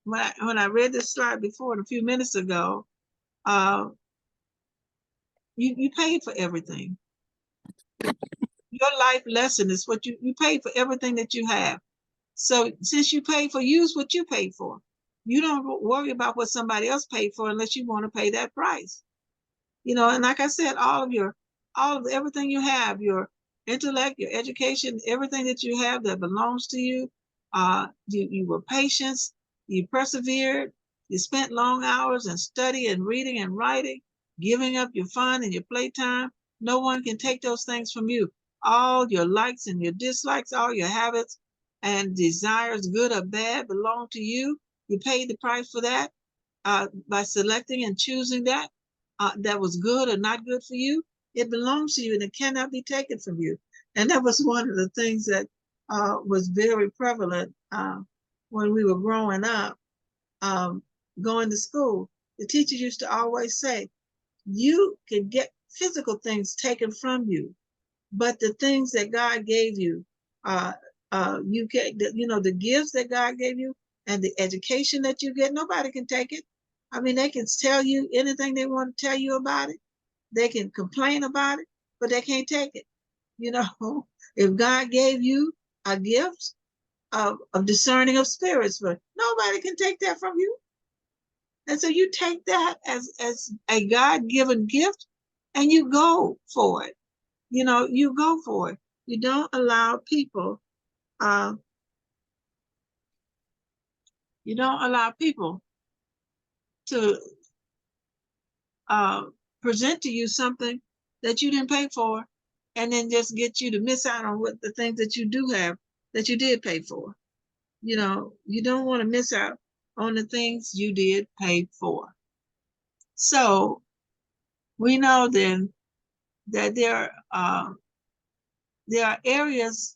when I read this slide before a few minutes ago, you paid for everything. Your life lesson is what you paid for everything that you have. So since you paid for, use what you paid for. You don't worry about what somebody else paid for unless you want to pay that price. And like I said, all of everything you have, your intellect, your education, everything that you have that belongs to you, you were patient, you persevered, you spent long hours in study and reading and writing, giving up your fun and your playtime. No one can take those things from you. All your likes and your dislikes, all your habits and desires, good or bad, belong to you. You paid the price for that by selecting and choosing that was good or not good for you. It belongs to you and it cannot be taken from you. And that was one of the things that was very prevalent when we were growing up, going to school. The teacher used to always say, you can get physical things taken from you, but the things that God gave you, you get, the gifts that God gave you and the education that you get, nobody can take it. I mean, they can tell you anything they want to tell you about it. They can complain about it, but they can't take it. If God gave you a gift of discerning of spirits, but nobody can take that from you. And so you take that as a God-given gift and you go for it. You go for it. You don't allow people, to present to you something that you didn't pay for and then just get you to miss out on what the things that you do have that you did pay for. You know, you don't want to miss out on the things you did pay for. So we know then that there are areas,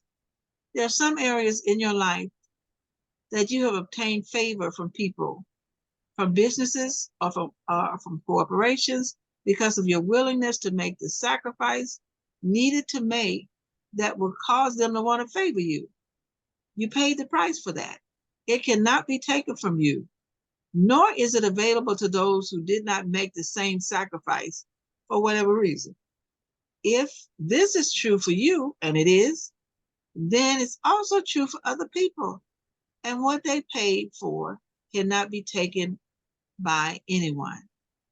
there are some areas in your life that you have obtained favor from people, from businesses, or from corporations, because of your willingness to make the sacrifice needed to make that will cause them to want to favor you. You paid the price for that. It cannot be taken from you, nor is it available to those who did not make the same sacrifice for whatever reason. If this is true for you, and it is, then it's also true for other people. And what they paid for cannot be taken by anyone.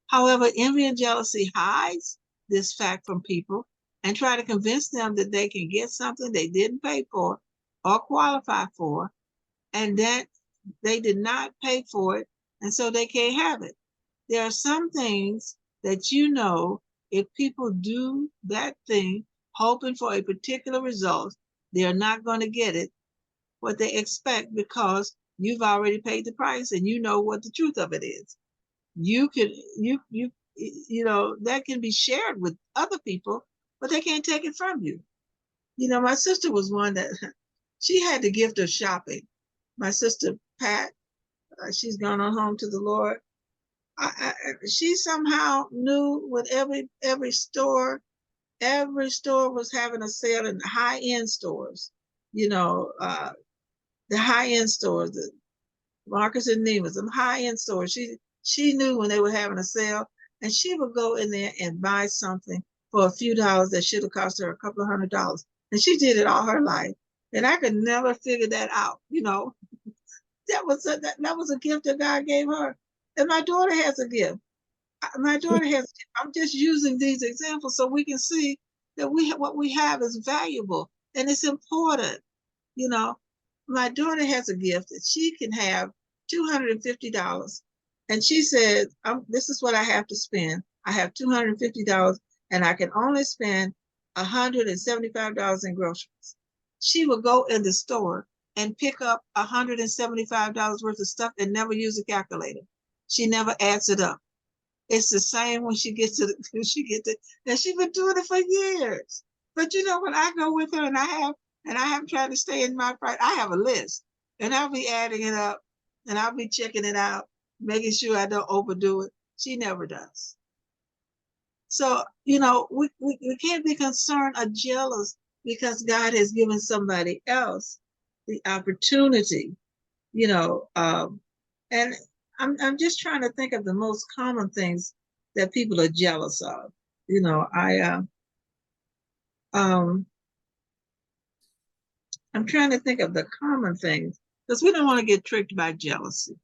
However, envy and jealousy hides this fact from people and try to convince them that they can get something they didn't pay for or qualify for, and that they did not pay for it, and so they can't have it. There are some things that you know, if people do that thing hoping for a particular result, they're not going to get it, what they expect, because you've already paid the price and you know what the truth of it is. You can you know, that can be shared with other people, but they can't take it from you. You know, my sister was one that she had the gift of shopping. My sister Pat, she's gone on home to the Lord. She somehow knew with every store was having a sale in high end stores. You know, the high end stores, the Marcus and Neiman's, some high end stores. She knew when they were having a sale, and she would go in there and buy something for a few dollars that should have cost her a couple of $100. And she did it all her life. And I could never figure that out. You know, that was a gift that God gave her. And my daughter has a gift. My daughter has. I'm just using these examples so we can see that what we have is valuable and it's important. You know, my daughter has a gift that she can have $250, and she said, "This is what I have to spend. I have $250, and I can only spend $175 in groceries." She will go in the store and pick up $175 worth of stuff and never use a calculator. She never adds it up. It's the same when she gets to and she's been doing it for years. But you know, when I go with her and I have tried to stay in my price, I have a list and I'll be adding it up and I'll be checking it out, making sure I don't overdo it. She never does. So, you know, we can't be concerned or jealous because God has given somebody else the opportunity, you know, and I'm just trying to think of the most common things that people are jealous of. You know, I'm trying to think of the common things because we don't want to get tricked by jealousy.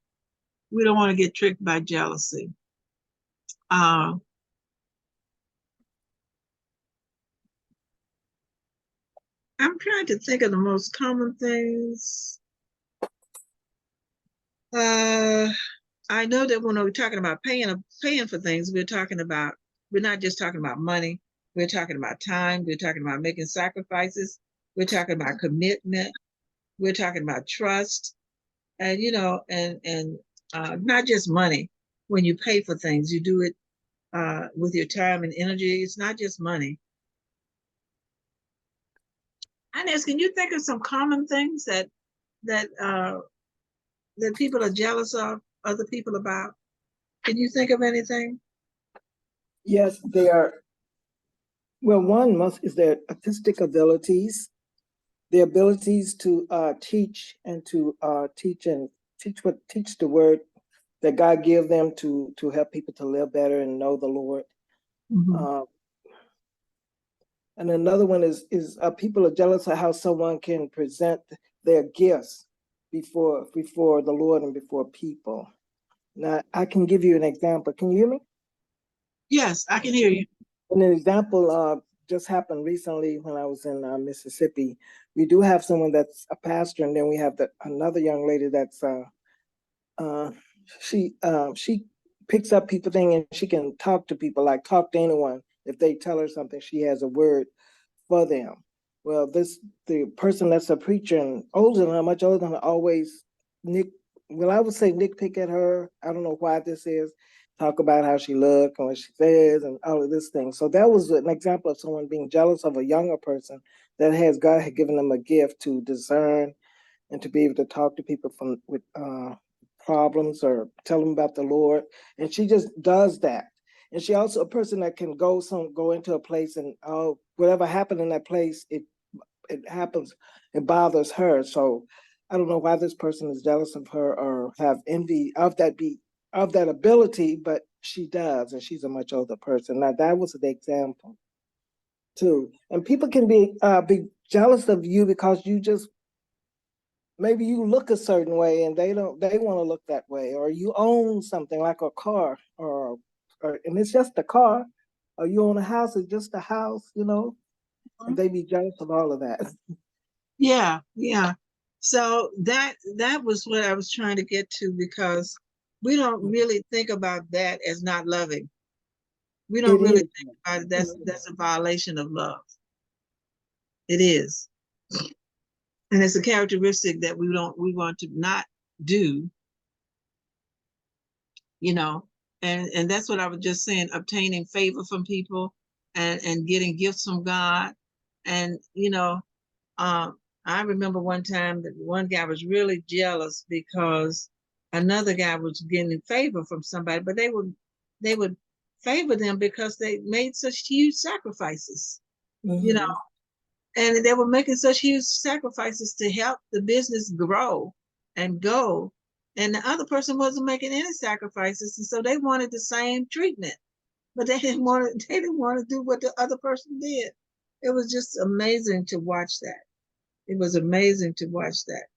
We don't want to get tricked by jealousy. I'm trying to think of the most common things. I know that when we're talking about paying for things, we're not just talking about money. We're talking about time. We're talking about making sacrifices. We're talking about commitment. We're talking about trust, and you know, and not just money. When you pay for things, you do it with your time and energy. It's not just money. Inez, can you think of some common things that that people are jealous of other people about? Can you think of anything? Yes, they are. Well, one is their artistic abilities, their abilities to teach and to teach the word that God gave them to help people to live better and know the Lord. Mm-hmm. And another one is people are jealous of how someone can present their gifts before the Lord and before people. Now, I can give you an example. Can you hear me? Yes, I can hear you. An example just happened recently when I was in Mississippi. We do have someone that's a pastor, and then we have another young lady that's she picks up people thing, and she can talk to people, like talk to anyone. If they tell her something, she has a word for them. well, the person that's a preacher and older than her, much older than her, always I would say nitpick at her. I don't know why this is. Talk about how she look and what she says and all of this thing. So that was an example of someone being jealous of a younger person that God had given them a gift to discern and to be able to talk to people with problems or tell them about the Lord. And she just does that. And she also a person that can go into a place and whatever happened in that place, it happens, it bothers her. So I don't know why this person is jealous of her or have envy of that ability, but she does, and she's a much older person. Now that was the example too. And people can be jealous of you because you just maybe you look a certain way and they want to look that way, or you own something like a car or and it's just a car, or you own a house, it's just a house, and they be jealous of all of that. Yeah, yeah. So that was what I was trying to get to, because we don't really think about that as not loving. We don't It really is. think about it. That's a violation of love. It is. And it's a characteristic that we want to not do, you know. And that's what I was just saying, obtaining favor from people and getting gifts from God. And I remember one time that one guy was really jealous because another guy was getting favor from somebody, but they would favor them because they made such huge sacrifices, you know, Mm-hmm. and they were making such huge sacrifices to help the business grow and go. And the other person wasn't making any sacrifices, and so they wanted the same treatment, but they didn't want to do what the other person did. It was just amazing to watch that. It was amazing to watch that,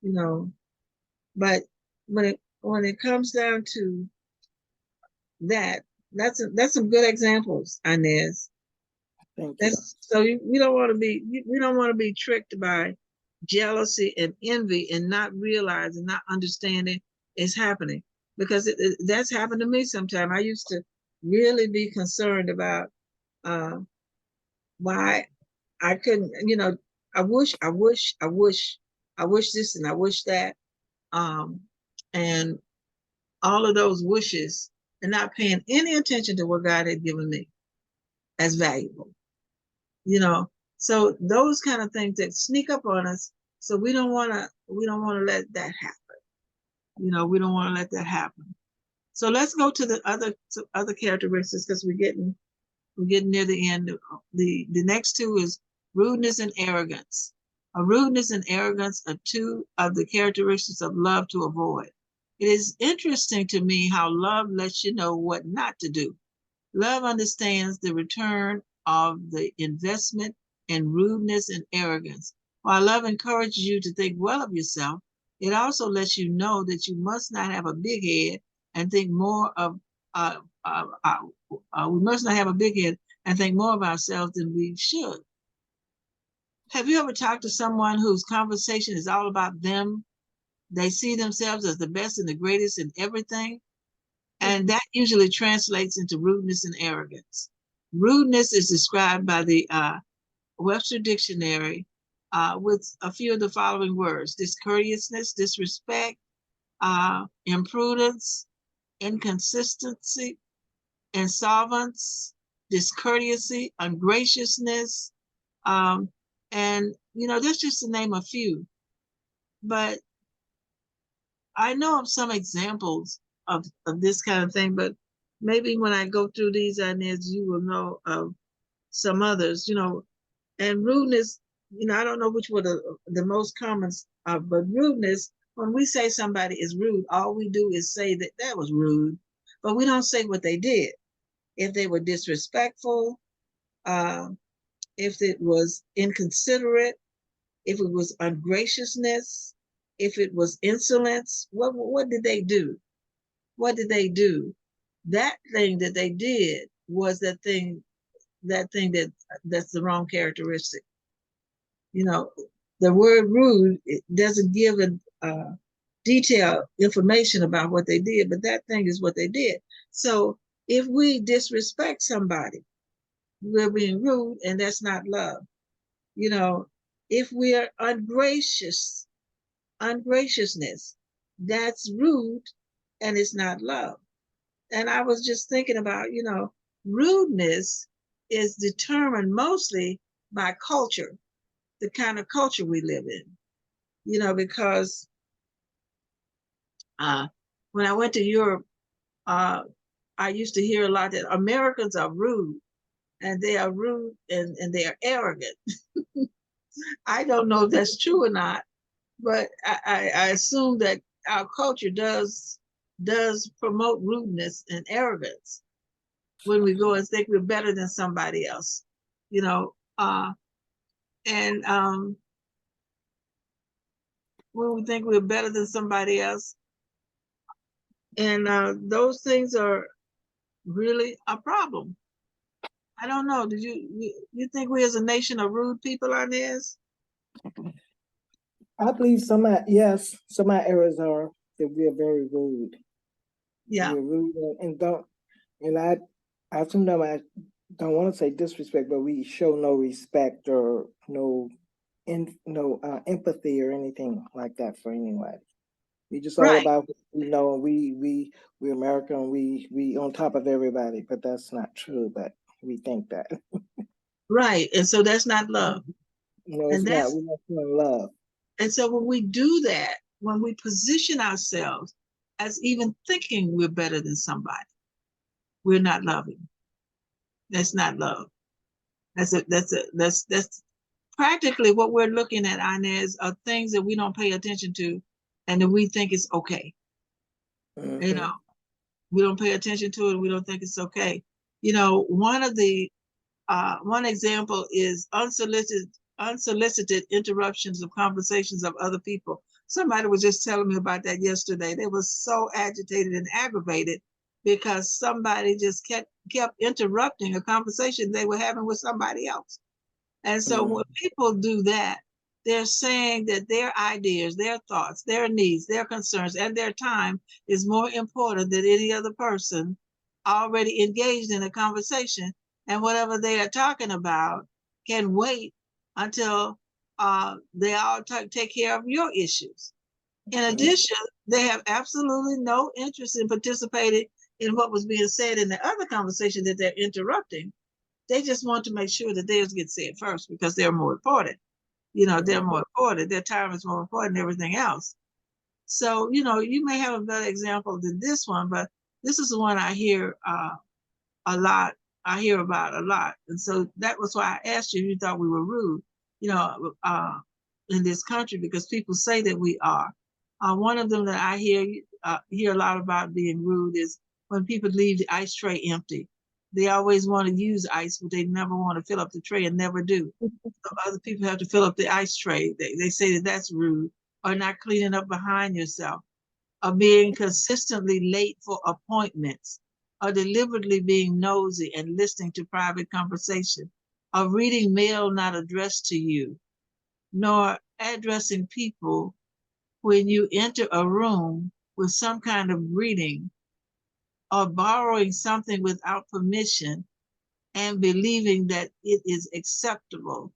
you know. But when it comes down to that, that's some good examples, Inez. Thank you. That's so we don't want to be tricked by jealousy and envy and not realizing, not understanding it's happening, because that's happened to me sometime. I used to really be concerned about uh, why I couldn't, I wish this and I wish that. Um, and all of those wishes and not paying any attention to what God had given me as valuable, you know. So those kind of things that sneak up on us. So we don't want to let that happen. We don't want to let that happen. So let's go to the other characteristics, because we're getting near the end. The next two is rudeness and arrogance. Rudeness and arrogance are two of the characteristics of love to avoid. It is interesting to me how love lets you know what not to do. Love understands the return of the investment in rudeness and arrogance. While love encourages you to think well of yourself, it also lets you know that you must not have a big head and think more of uh, uh, uh, we must not have a big head and think more of ourselves than we should. Have you ever talked to someone whose conversation is all about them? They see themselves as the best and the greatest in everything, and that usually translates into rudeness and arrogance. Rudeness is described by the Webster Dictionary with a few of the following words: discourteousness, disrespect, imprudence, inconsistency, insolence, discourtesy, ungraciousness, and that's just to name a few. But I know of some examples of this kind of thing, but maybe when I go through these ideas, you will know of some others, and rudeness, I don't know which were the most common, but rudeness, when we say somebody is rude, all we do is say that was rude, but we don't say what they did. If they were disrespectful, uh, if it was inconsiderate, if it was ungraciousness, if it was insolence, what did they do? What did they do? That thing that they did was that's the wrong characteristic. The word rude, it doesn't give a detailed information about what they did, but that thing is what they did. So if we disrespect somebody, we're being rude, and that's not love. You know, if we are ungraciousness, that's rude and it's not love. And I was just thinking about, rudeness is determined mostly by culture, the kind of culture we live in, because uh, when I went to Europe, uh, I used to hear a lot that Americans are rude and they are rude and they are arrogant. I don't know if that's true or not, but I assume that our culture does promote rudeness and arrogance when we go and think we're better than somebody else, you know. And when we think we're better than somebody else, and those things are really a problem. I don't know. Did you think we as a nation are rude people on this? I believe yes, some of our errors are that we are very rude. Yeah. We're rude and don't, and I sometimes I don't want to say disrespect, but we show no respect or no empathy or anything like that for anyone. We just all Right. about we American, we on top of everybody, but that's not true. But we think that. Right. And so that's not love. No, And it's not. that's We're not showing love. and so when we do that, when we position ourselves as even thinking we're better than somebody, we're not loving. That's not love. That's practically what we're looking at, Inez, are things that we don't pay attention to and that we think is okay. You know, Mm-hmm. we don't pay attention to it, we don't think it's okay. One example is unsolicited interruptions of conversations of other people. Somebody was just telling me about that yesterday. They were so agitated and aggravated because somebody just kept interrupting a conversation they were having with somebody else. And so when people do that, they're saying that their ideas, their thoughts, their needs, their concerns, and their time is more important than any other person already engaged in a conversation. And whatever they are talking about can wait until they all take care of your issues. In addition, they have absolutely no interest in participating in what was being said in the other conversation that they're interrupting. They just want to make sure that theirs gets said first because they're more important. They're more important. Their time is more important than everything else. So, you may have a better example than this one, but this is the one I hear a lot. I hear about a lot. And so that was why I asked you if you thought we were rude, you know, uh, in this country, because people say that we are. One of them that I hear a lot about being rude is when people leave the ice tray empty. They always want to use ice, but they never want to fill up the tray and never do. So other people have to fill up the ice tray. They say that that's rude, or not cleaning up behind yourself, of being consistently late for appointments, or deliberately being nosy and listening to private conversation, of reading mail not addressed to you, nor addressing people when you enter a room with some kind of greeting, or borrowing something without permission and believing that it is acceptable.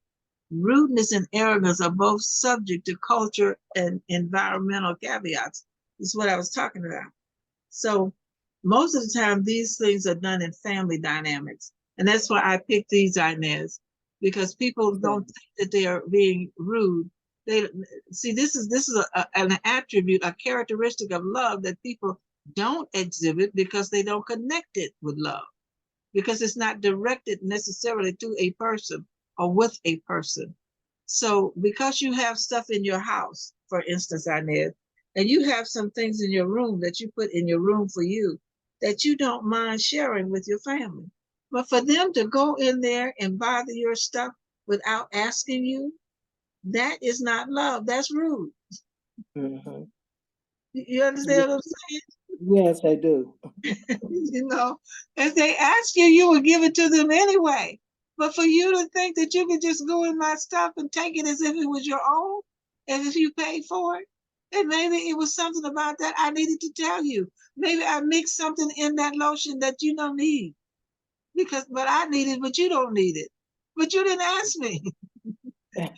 Rudeness and arrogance are both subject to culture and environmental caveats. This is what I was talking about. So most of the time, these things are done in family dynamics. And that's why I picked these Inez, because people don't think that they are being rude. They see this is an attribute, a characteristic of love that people don't exhibit because they don't connect it with love, because it's not directed necessarily to a person or with a person. So because you have stuff in your house, for instance, Inez, and you have some things in your room that you put in your room for you that you don't mind sharing with your family. But for them to go in there and bother your stuff without asking you, that is not love. That's rude. Mm-hmm. You understand what I'm saying? Yes, I do. you know, if they ask you, you would give it to them anyway. But for you to think that you could just go in my stuff and take it as if it was your own, as if you paid for it, and maybe it was something about that I needed to tell you. Maybe I mixed something in that lotion that you don't need, but I need it, but you don't need it. But you didn't ask me. You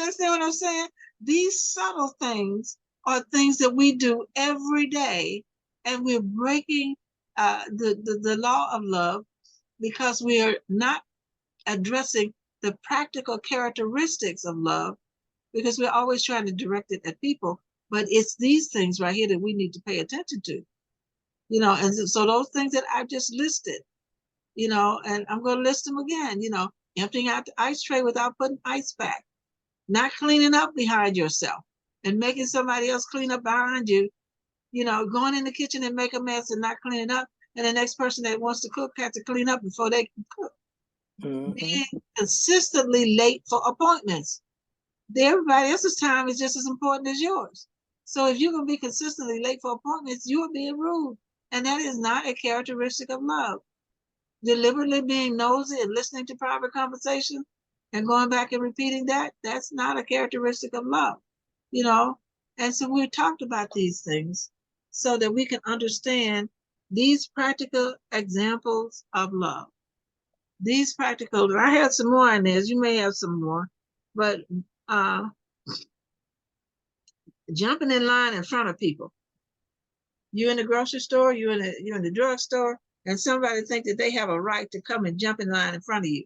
understand what I'm saying? These subtle things are things that we do every day, and we're breaking the law of love because we are not addressing the practical characteristics of love, because we're always trying to direct it at people. But it's these things right here that we need to pay attention to, and so those things that I just listed, and I'm going to list them again, emptying out the ice tray without putting ice back, not cleaning up behind yourself and making somebody else clean up behind you, going in the kitchen and make a mess and not cleaning up, and the next person that wants to cook has to clean up before they can cook. Being consistently late for appointments. Everybody else's time is just as important as yours. So if you're going to be consistently late for appointments, you are being rude. And that is not a characteristic of love. Deliberately being nosy and listening to private conversation and going back and repeating that's not a characteristic of love, And so we talked about these things so that we can understand these practical examples of love. These practical, I had some more in there, you may have some more, but jumping in line in front of people. You're in the grocery store, you're in the drugstore, and somebody think that they have a right to come and jump in line in front of you.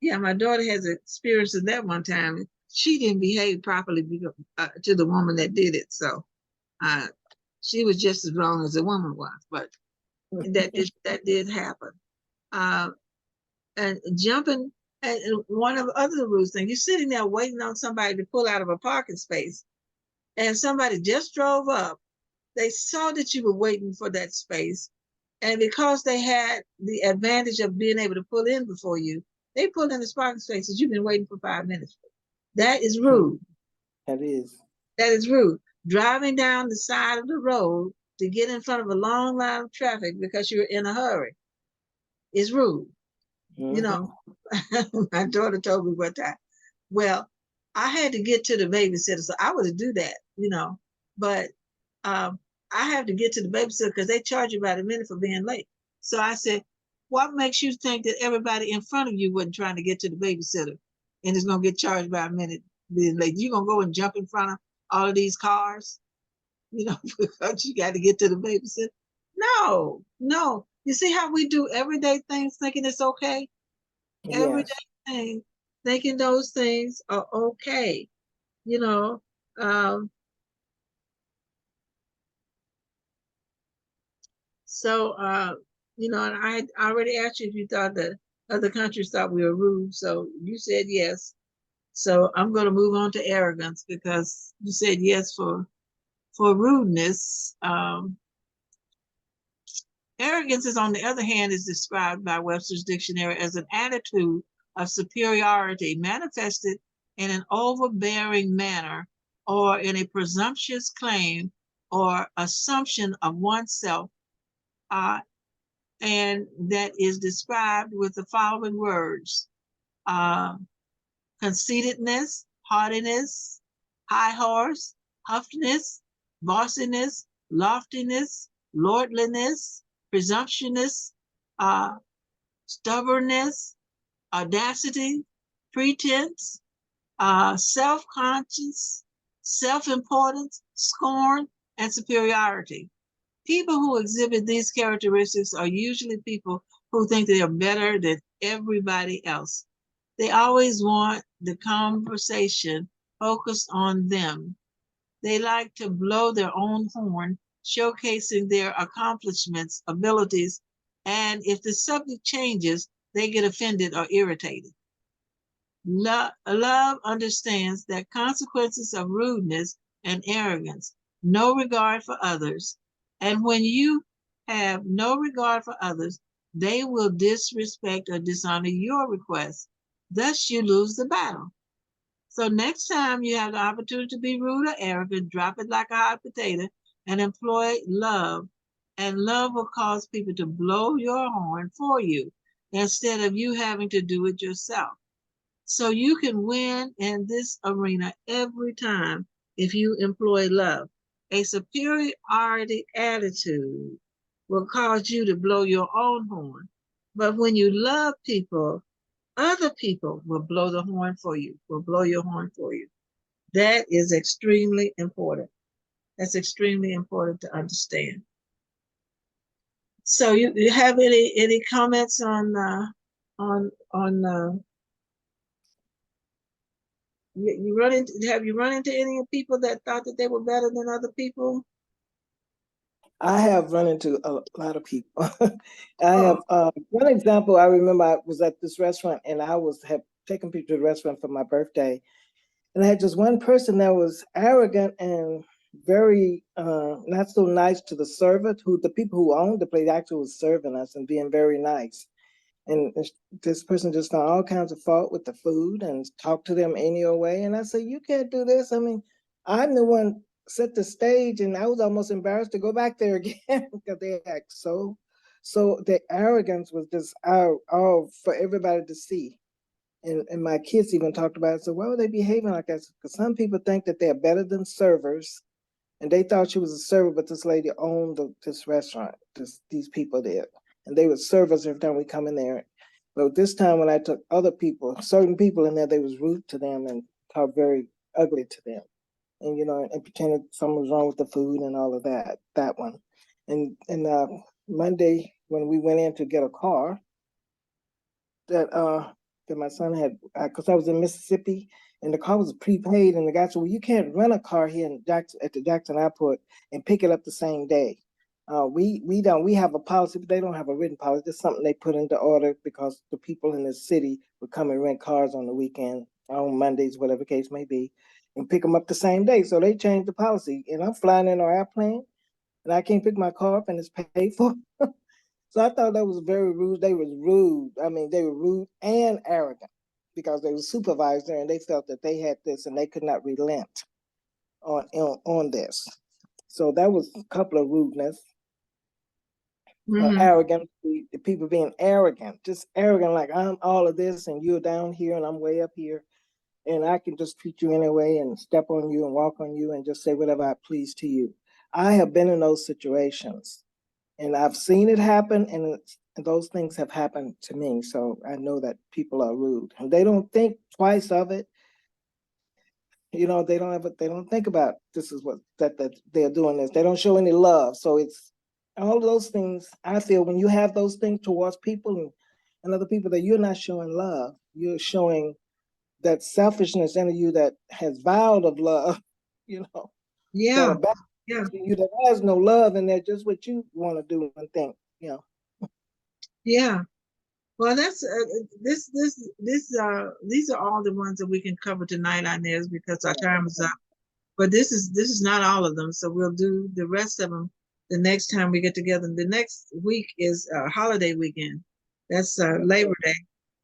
Yeah, my daughter has experienced that one time. She didn't behave properly to the woman that did it, so she was just as wrong as the woman was. But that did happen. And jumping, and one of the other rules thing, you're sitting there waiting on somebody to pull out of a parking space, and somebody just drove up. They saw that you were waiting for that space, and because they had the advantage of being able to pull in before you, they pulled in the parking spaces you've been waiting for 5 minutes. That is rude. That is. That is rude. Driving down the side of the road to get in front of a long line of traffic because you're in a hurry is rude. My daughter told me one time, well, I had to get to the babysitter, so I would do that, but I have to get to the babysitter because they charge you by the minute for being late. So I said, what makes you think that everybody in front of you wasn't trying to get to the babysitter and is going to get charged by a minute being late? You going to go and jump in front of all of these cars, because you got to get to the babysitter? No. You see how we do everyday things thinking it's okay? Yes. Everyday things, thinking those things are okay, So, and I already asked you if you thought that other countries thought we were rude. So you said yes. So I'm going to move on to arrogance because you said yes for rudeness. Arrogance is, on the other hand, is described by Webster's dictionary as an attitude of superiority manifested in an overbearing manner or in a presumptuous claim or assumption of oneself, and that is described with the following words: conceitedness, haughtiness, high horse, huffiness, bossiness, loftiness, lordliness, presumptuousness, stubbornness, audacity, pretense, self-conscious, self-importance, scorn, and superiority. People who exhibit these characteristics are usually people who think they are better than everybody else. They always want the conversation focused on them. They like to blow their own horn, showcasing their accomplishments, abilities, and if the subject changes, they get offended or irritated. Love understands that consequences of rudeness and arrogance, no regard for others, and when you have no regard for others, they will disrespect or dishonor your requests. Thus, you lose the battle. So next time you have the opportunity to be rude or arrogant, drop it like a hot potato and employ love. And love will cause people to blow your horn for you instead of you having to do it yourself. So you can win in this arena every time if you employ love. A superiority attitude will cause you to blow your own horn. But when you love people, other people will blow the horn for you, will blow your horn for you. That is extremely important. That's extremely important to understand. So you have any comments on you run into have you run into any people that thought that they were better than other people? I have run into a lot of people. I Oh, have one example. I remember I was at this restaurant and I had taken people to the restaurant for my birthday, and I had just one person that was arrogant and very not so nice to the server, who the people who owned the place actually was serving us and being very nice. And this person just found all kinds of fault with the food and talked to them any old way. And I said, you can't do this. I mean, I'm the one set the stage, and I was almost embarrassed to go back there again because they act so the arrogance was just out all for everybody to see. And my kids even talked about it. So why were they behaving like that? Because some people think that they're better than servers, and they thought she was a server, but this lady owned this restaurant. These people did, and they would serve us every time we come in there. But this time, when I took other people, certain people in there, they was rude to them and talked very ugly to them, and and pretended something was wrong with the food and all of that. That one, and Monday when we went in to get a car, that my son had, because I was in Mississippi and the car was prepaid, and the guy said, "Well, you can't rent a car here in Jackson at the Jackson Airport and pick it up the same day. We have a policy, but they don't have a written policy. It's something they put into order because the people in the city would come and rent cars on the weekend, on Mondays, whatever the case may be, and pick them up the same day. So they changed the policy, and I'm flying in an airplane, and I can't pick my car up, and it's paid for." So I thought that was very rude. They was rude. I mean, they were rude and arrogant because they were supervised there and they felt that they had this and they could not relent on this. So that was a couple of rudeness, mm-hmm. arrogant. The people being arrogant, just arrogant, like I'm all of this and you're down here and I'm way up here, and I can just treat you anyway and step on you and walk on you and just say whatever I please to you. I have been in those situations. And I've seen it happen, and those things have happened to me. So I know that people are rude, and they don't think twice of it. They don't think about this is what that they're doing this. They don't show any love. So it's all of those things. I feel when you have those things towards people and other people, that you're not showing love. You're showing that selfishness in you that has vowed of love. You know, that Yeah, about yeah, you that has no love, and they're just what you want to do and think. You know. yeah. Well, that's these are all the ones that we can cover tonight on this because our time is up. But this is not all of them, so we'll do the rest of them the next time we get together. The next week is holiday weekend. That's Labor Day,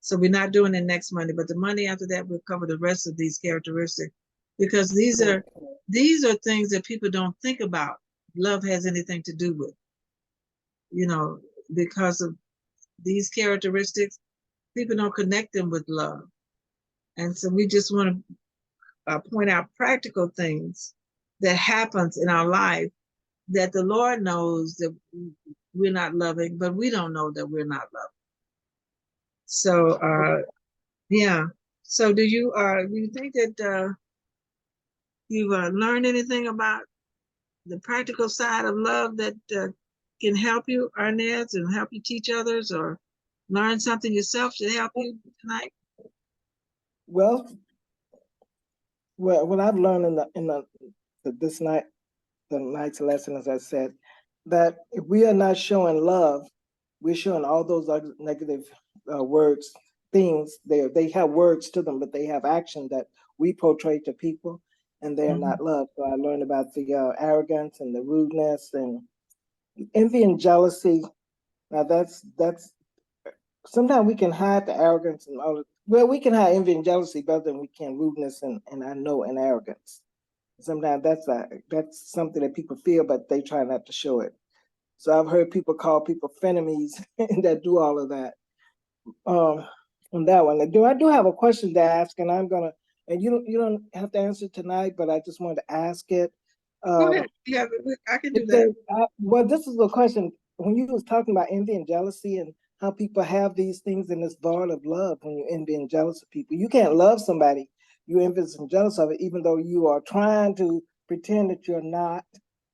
so we're not doing it next Monday. But the Monday after that, we'll cover the rest of these characteristics because these are things that people don't think about. Love has anything to do with, you know, because of these characteristics, people don't connect them with love, and so we just want to point out practical things that happens in our life that the Lord knows that we're not loving, but we don't know that we're not loving. So yeah. So do you think that you've learned anything about the practical side of love that can help you, Arnez, and help you teach others, or learn something yourself to help you tonight? Well, what I've learned this night, the night's lesson, as I said, that if we are not showing love, we're showing all those negative words, things. They have words to them, but they have action that we portray to people, and they are Mm-hmm. not love. So I learned about the arrogance and the rudeness and envy and jealousy. Now that's sometimes we can hide the arrogance and all. Well, we can hide envy and jealousy better than we can rudeness and I know and arrogance. Sometimes that's something that people feel, but they try not to show it. So I've heard people call people frenemies that do all of that. Um, on that one, I do have a question to ask, and I'm gonna, and you don't have to answer tonight, but I just wanted to ask it. Go ahead. Um, Yeah, I can it do that. says, well, this is a question. When you was talking about envy and jealousy and how people have these things in this void of love when you're envy and jealous of people. You can't love somebody you're envious and jealous of it, even though you are trying to pretend that you're not,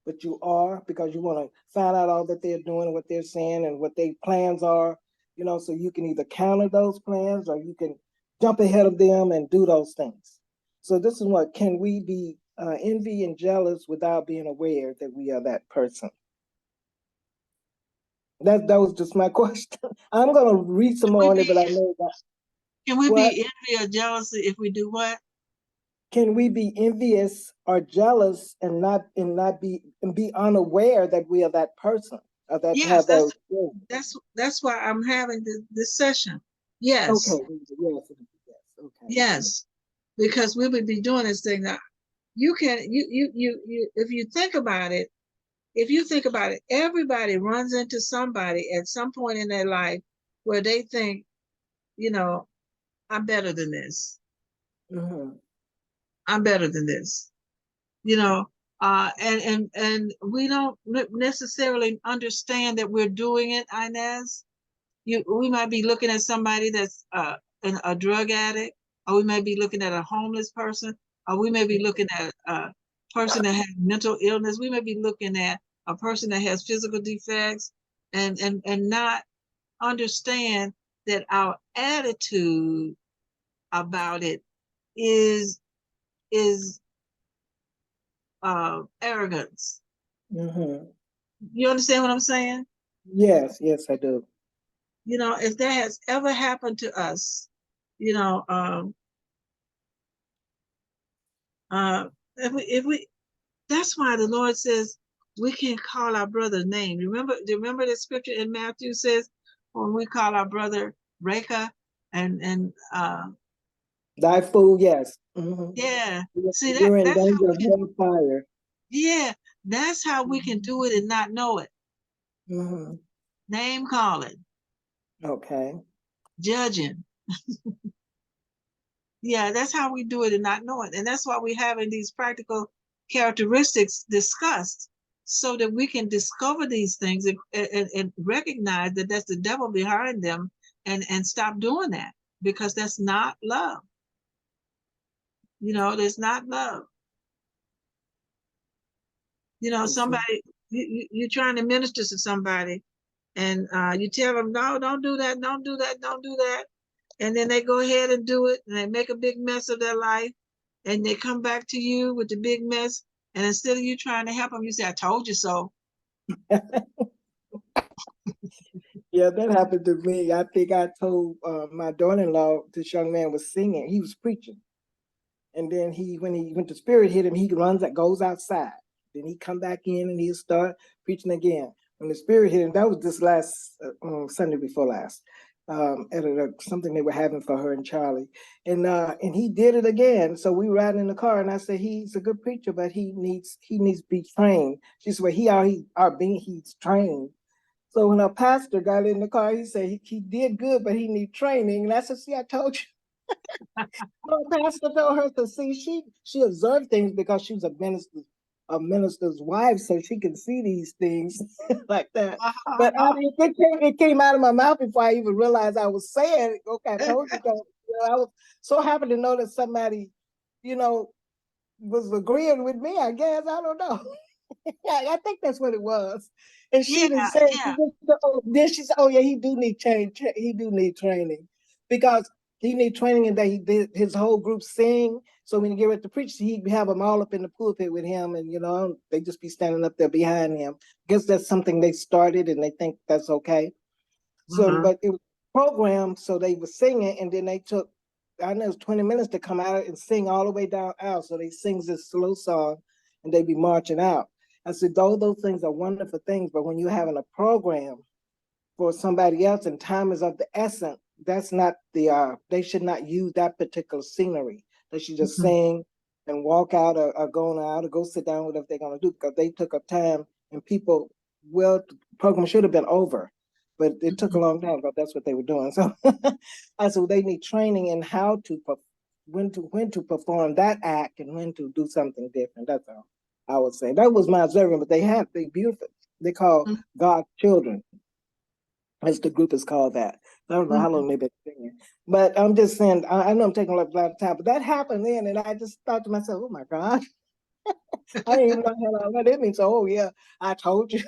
but you are, because you want to find out all that they're doing, what they're saying, and what their plans are, you know, so you can either counter those plans or you can jump ahead of them and do those things. So this is what, can we be envy and jealous without being aware that we are that person? That was just my question. I'm gonna read some more on it, but I know that. Can we What? be envy or jealousy if we do what? Can we be envious or jealous and not be unaware that we are that person or that Yes, have those things? that's why I'm having this session. Yes, Okay, yes, okay. yes, because we would be doing this thing now. You can if you think about it, everybody runs into somebody at some point in their life where they think, you know, I'm better than this. Mm-hmm. I'm better than this. You know, and we don't necessarily understand that we're doing it, Inez. We might be looking at somebody that's a drug addict, or we may be looking at a homeless person, or we may be looking at a person that has mental illness. We may be looking at a person that has physical defects, and not understand that our attitude about it is is arrogance. Mm-hmm. You understand what I'm saying? Yes, yes, I do. You know, if that has ever happened to us, you know, if we, that's why the Lord says we can call our brother's name. Remember the scripture in Matthew says when we call our brother Reka and Thy fool, yes. Mm-hmm. yeah. See You're in that's how danger we of can, hellfire. yeah, that's how we can do it and not know it. Mm-hmm. Name calling, Okay. judging. Yeah, that's how we do it and not know it. And that's why we're having these practical characteristics discussed so that we can discover these things and recognize that that's the devil behind them and stop doing that because that's not love. You know, there's not love. You know, somebody, you're trying to minister to somebody and you tell them, no, don't do that, don't do that, don't do that. And then they go ahead and do it and they make a big mess of their life and they come back to you with the big mess. And instead of you trying to help them, you say, I told you so. Yeah, that happened to me. I think I told my daughter-in-law this young man was singing. He was preaching. And then when the spirit hit him, he goes outside. Then he come back in and he'll start preaching again. When the spirit hit him, that was this last Sunday before last, at something they were having for her and Charlie, and he did it again. So we were riding in the car, and I said he's a good preacher, but he needs to be trained. She said, well, he's trained. So when our pastor got in the car, he said he did good, but he need training. And I said, see, I told you. Well, Pastor told her to see she observed things because she was a minister's wife, so she can see these things like that. But it came out of my mouth before I even realized I was saying it. Okay, I told you that. You know, I was so happy to know that somebody, you know, was agreeing with me. I guess I don't know. Yeah, I think that's what it was. And she Yeah, even said, yeah. then she said, oh yeah, he do need change. He do need training because he need training and that he did his whole group sing. So when you get ready to preach, he'd have them all up in the pulpit with him, and you know they just be standing up there behind him. I guess that's something they started, and they think that's okay. So, Uh-huh. but it was programmed so they were singing, and then they took, I know it was 20 minutes to come out and sing all the way down out. So they sing this slow song, and they be marching out. I said, all those things are wonderful things, but when you're having a program for somebody else and time is of the essence, that's not they should not use that particular scenery. They should just Mhm. sing and walk out or go out or go sit down, whatever they're gonna do, because they took up time and people, well, the program should have been over, but it took a Mhm. long time, but that's what they were doing. So I said, well, they need training in how to, when to perform that act and when to do something different. That's all I would say. That was my observation, but they beautiful. They call God children. as the group is called that. I don't know how long they've been singing, but I'm just saying, I know I'm taking up a lot of time, but that happened then, and I just thought to myself, oh my God, I didn't even know how long that means. So, oh yeah, I told you.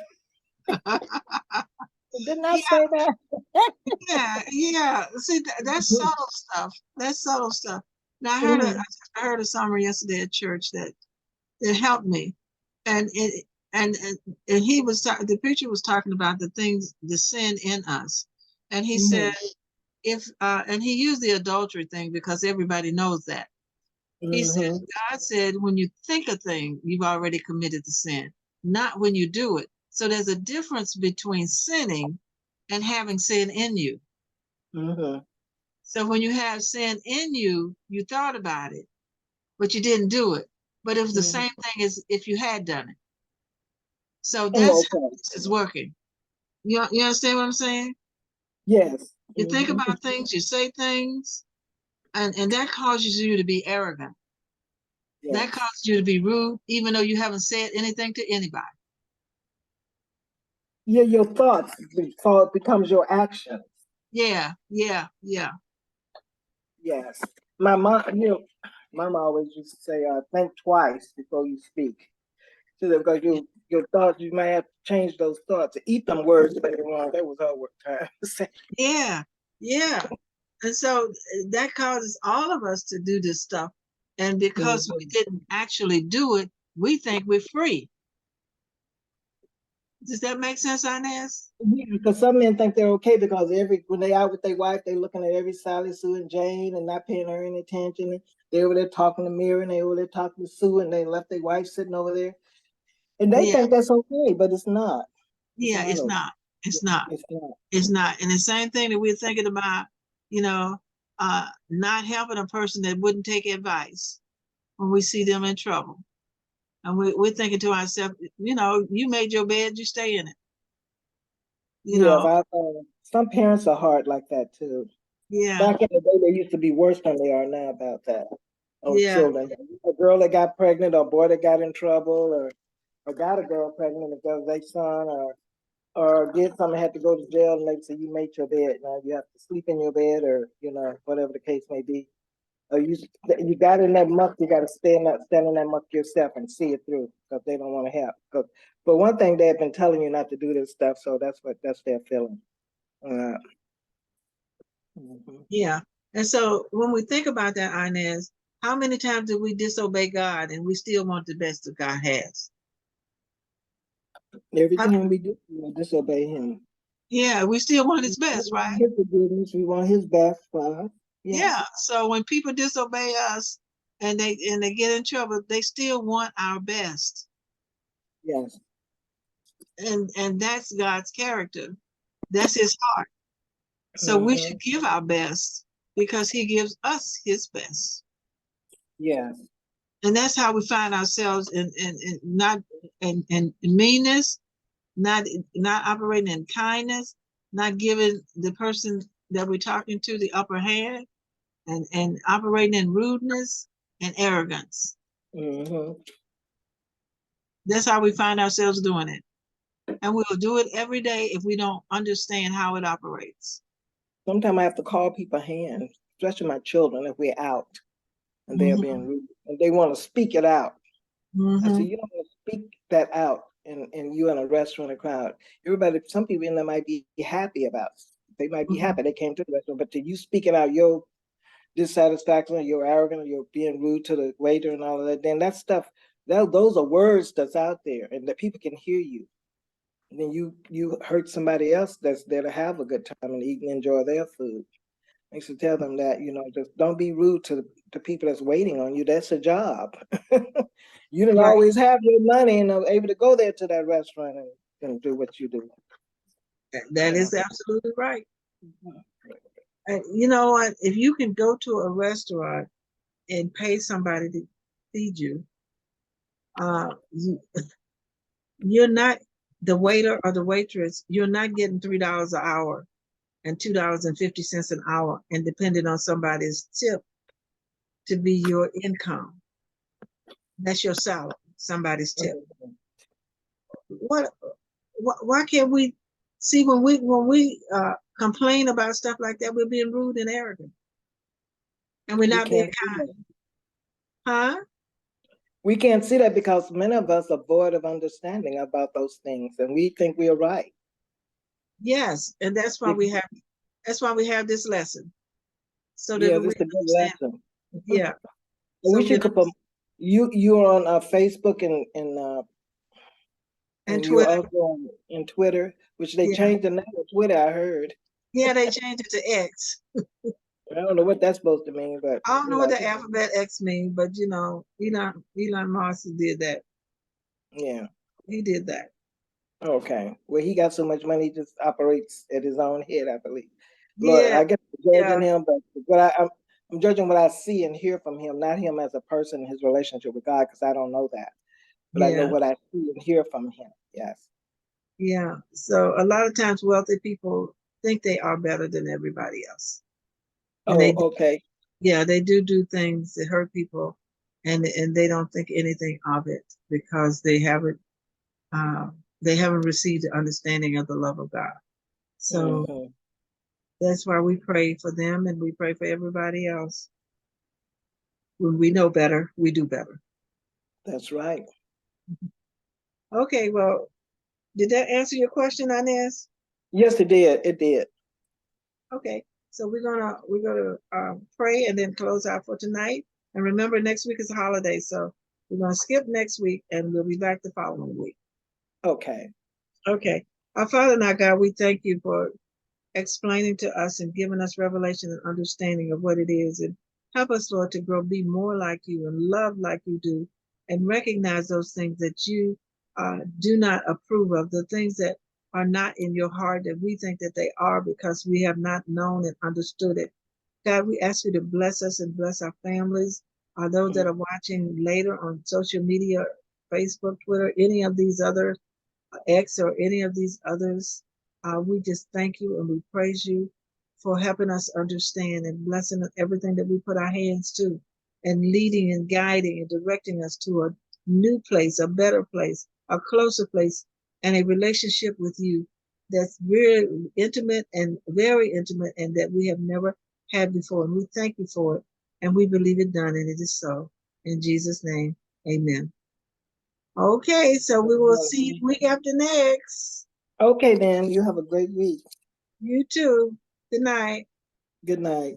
Didn't I say that? Yeah. See, that's subtle stuff. That's subtle stuff. Now I heard a sermon yesterday at church that helped me, and and he was the preacher was talking about the things, the sin in us, and he said if and he used the adultery thing because everybody knows that. He said God said when you think a thing, you've already committed the sin, not when you do it. So there's a difference between sinning and having sin in you. So when you have sin in you, you thought about it, but you didn't do it. But it was the same thing as if you had done it. So that's how this is working. You understand what I'm saying? Yes. You think about things, you say things, and that causes you to be arrogant. That causes you to be rude, even though you haven't said anything to anybody. Yeah, your thoughts becomes your action. Yeah. Yes. My mom, my mom always used to say, think twice before you speak. So that because your thoughts, you might have to change those thoughts. Eat them words later on. That was her word time to say. Yeah. And so that causes all of us to do this stuff. And because we didn't actually do it, we think we're free. Does that make sense, Inez? Yeah, because some men think they're okay because when they out with their wife, they looking at every Sally, Sue, and Jane and not paying her any attention. They over there talking to Mary, and they over there talking to Sue, and they left their wife sitting over there. And they think that's okay, but it's not. Yeah, it's not. It's not. It's not. It's not. And the same thing that we're thinking about, not helping a person that wouldn't take advice when we see them in trouble. And we're thinking to ourselves, you made your bed, you stay in it. Some parents are hard like that too. Yeah. Back in the day, they used to be worse than they are now about that. On children, a girl that got pregnant, or a boy that got in trouble, or got a girl pregnant because their son or did something, had to go to jail, and they say you made your bed. Now you have to sleep in your bed, or whatever the case may be. Or you got in that muck, you got to stand in that muck yourself and see it through because they don't want to help. But one thing, they have been telling you not to do this stuff, so that's their feeling. Yeah. And so when we think about that, Inez, how many times did we disobey God and we still want the best that God has? Every time we do, we disobey Him. Yeah, we still want His best, right? His forgiveness, we want His best for us. Yeah. So when people disobey us and they get in trouble, they still want our best. Yes. And that's God's character. That's His heart. So we should give our best because He gives us His best. Yes. And that's how we find ourselves in not in meanness, not operating in kindness, not giving the person that we're talking to the upper hand, and operating in rudeness and arrogance. That's how we find ourselves doing it. And we'll do it every day if we don't understand how it operates. Sometimes I have to call people hands, especially my children, if we're out and they're being rude and they want to speak it out. I say, you don't want to speak that out, and you in a restaurant, a crowd. Some people in there might be happy about it. They might be happy they came to the restaurant, but till you speak it out, your dissatisfaction, you're arrogant, you're being rude to the waiter and all of that, then that stuff, those are words that's out there and that people can hear you. And then you hurt somebody else that's there to have a good time and eat and enjoy their food. I used to tell them that, just don't be rude to the people that's waiting on you. That's a job. You don't always have your money and are able to go there to that restaurant and do what you do. That is absolutely right. And you know what? If you can go to a restaurant and pay somebody to feed you, you're not the waiter or the waitress. You're not getting $3 an hour and $2.50 an hour, and depending on somebody's tip to be your income. That's your salary, somebody's tip. Why can't we See, when we complain about stuff like that, we're being rude and arrogant, and we're We not being can't see that. kind, huh? We can't see that because many of us are void of understanding about those things, and we think we are right. Yes, and that's why we have this lesson, so that Yeah, we this is a good understand. lesson. Yeah, And so we we can should put you're on Facebook and and you're Twitter. also in Twitter, which they Yeah, changed the name of Twitter. I heard. yeah, they changed it to X. I don't know what that's supposed to mean, but I don't you know what know, the alphabet X means, but you know, Elon Musk did that. yeah. He did that. Okay. Well, he got so much money, he just operates at his own head, I believe. Lord, Yeah, I guess I'm yeah, judging him, but I'm judging what I see and hear from him, not him as a person, his relationship with God, because I don't know that. But I know yeah, what I see and hear from him. Yes. yeah. So a lot of times wealthy people think they are better than everybody else, and Oh, okay. yeah, they do things that hurt people, and they don't think anything of it because uh, they haven't received the understanding of the love of God. So Hmm. that's why we pray for them and we pray for everybody else. When we know better, we do better. That's right. Okay, well, did that answer your question, Inez? Yes, it did. It did. Okay, so we're gonna pray and then close out for tonight. And remember, next week is a holiday, so we're gonna skip next week and we'll be back the following week. Okay. Okay, our Father and our God, we thank you for explaining to us and giving us revelation and understanding of what it is. And help us, Lord, to grow, be more like you and love like you do, and recognize those things that you do not approve of, the things that are not in your heart that we think that they are because we have not known and understood it. God, we ask you to bless us and bless our families, those that Mm. are watching later on social media, Facebook, Twitter, any of these other X or any of these others. We just thank you and we praise you for helping us understand and blessing everything that we put our hands to, and leading and guiding and directing us to a new place, a better place, a closer place, and a relationship with you that's very intimate and that we have never had before. And we thank you for it. And we believe it done, and it is so. In Jesus' name, amen. Okay, so we will see you week after next. Okay, then. You have a great week. You too. Good night. Good night.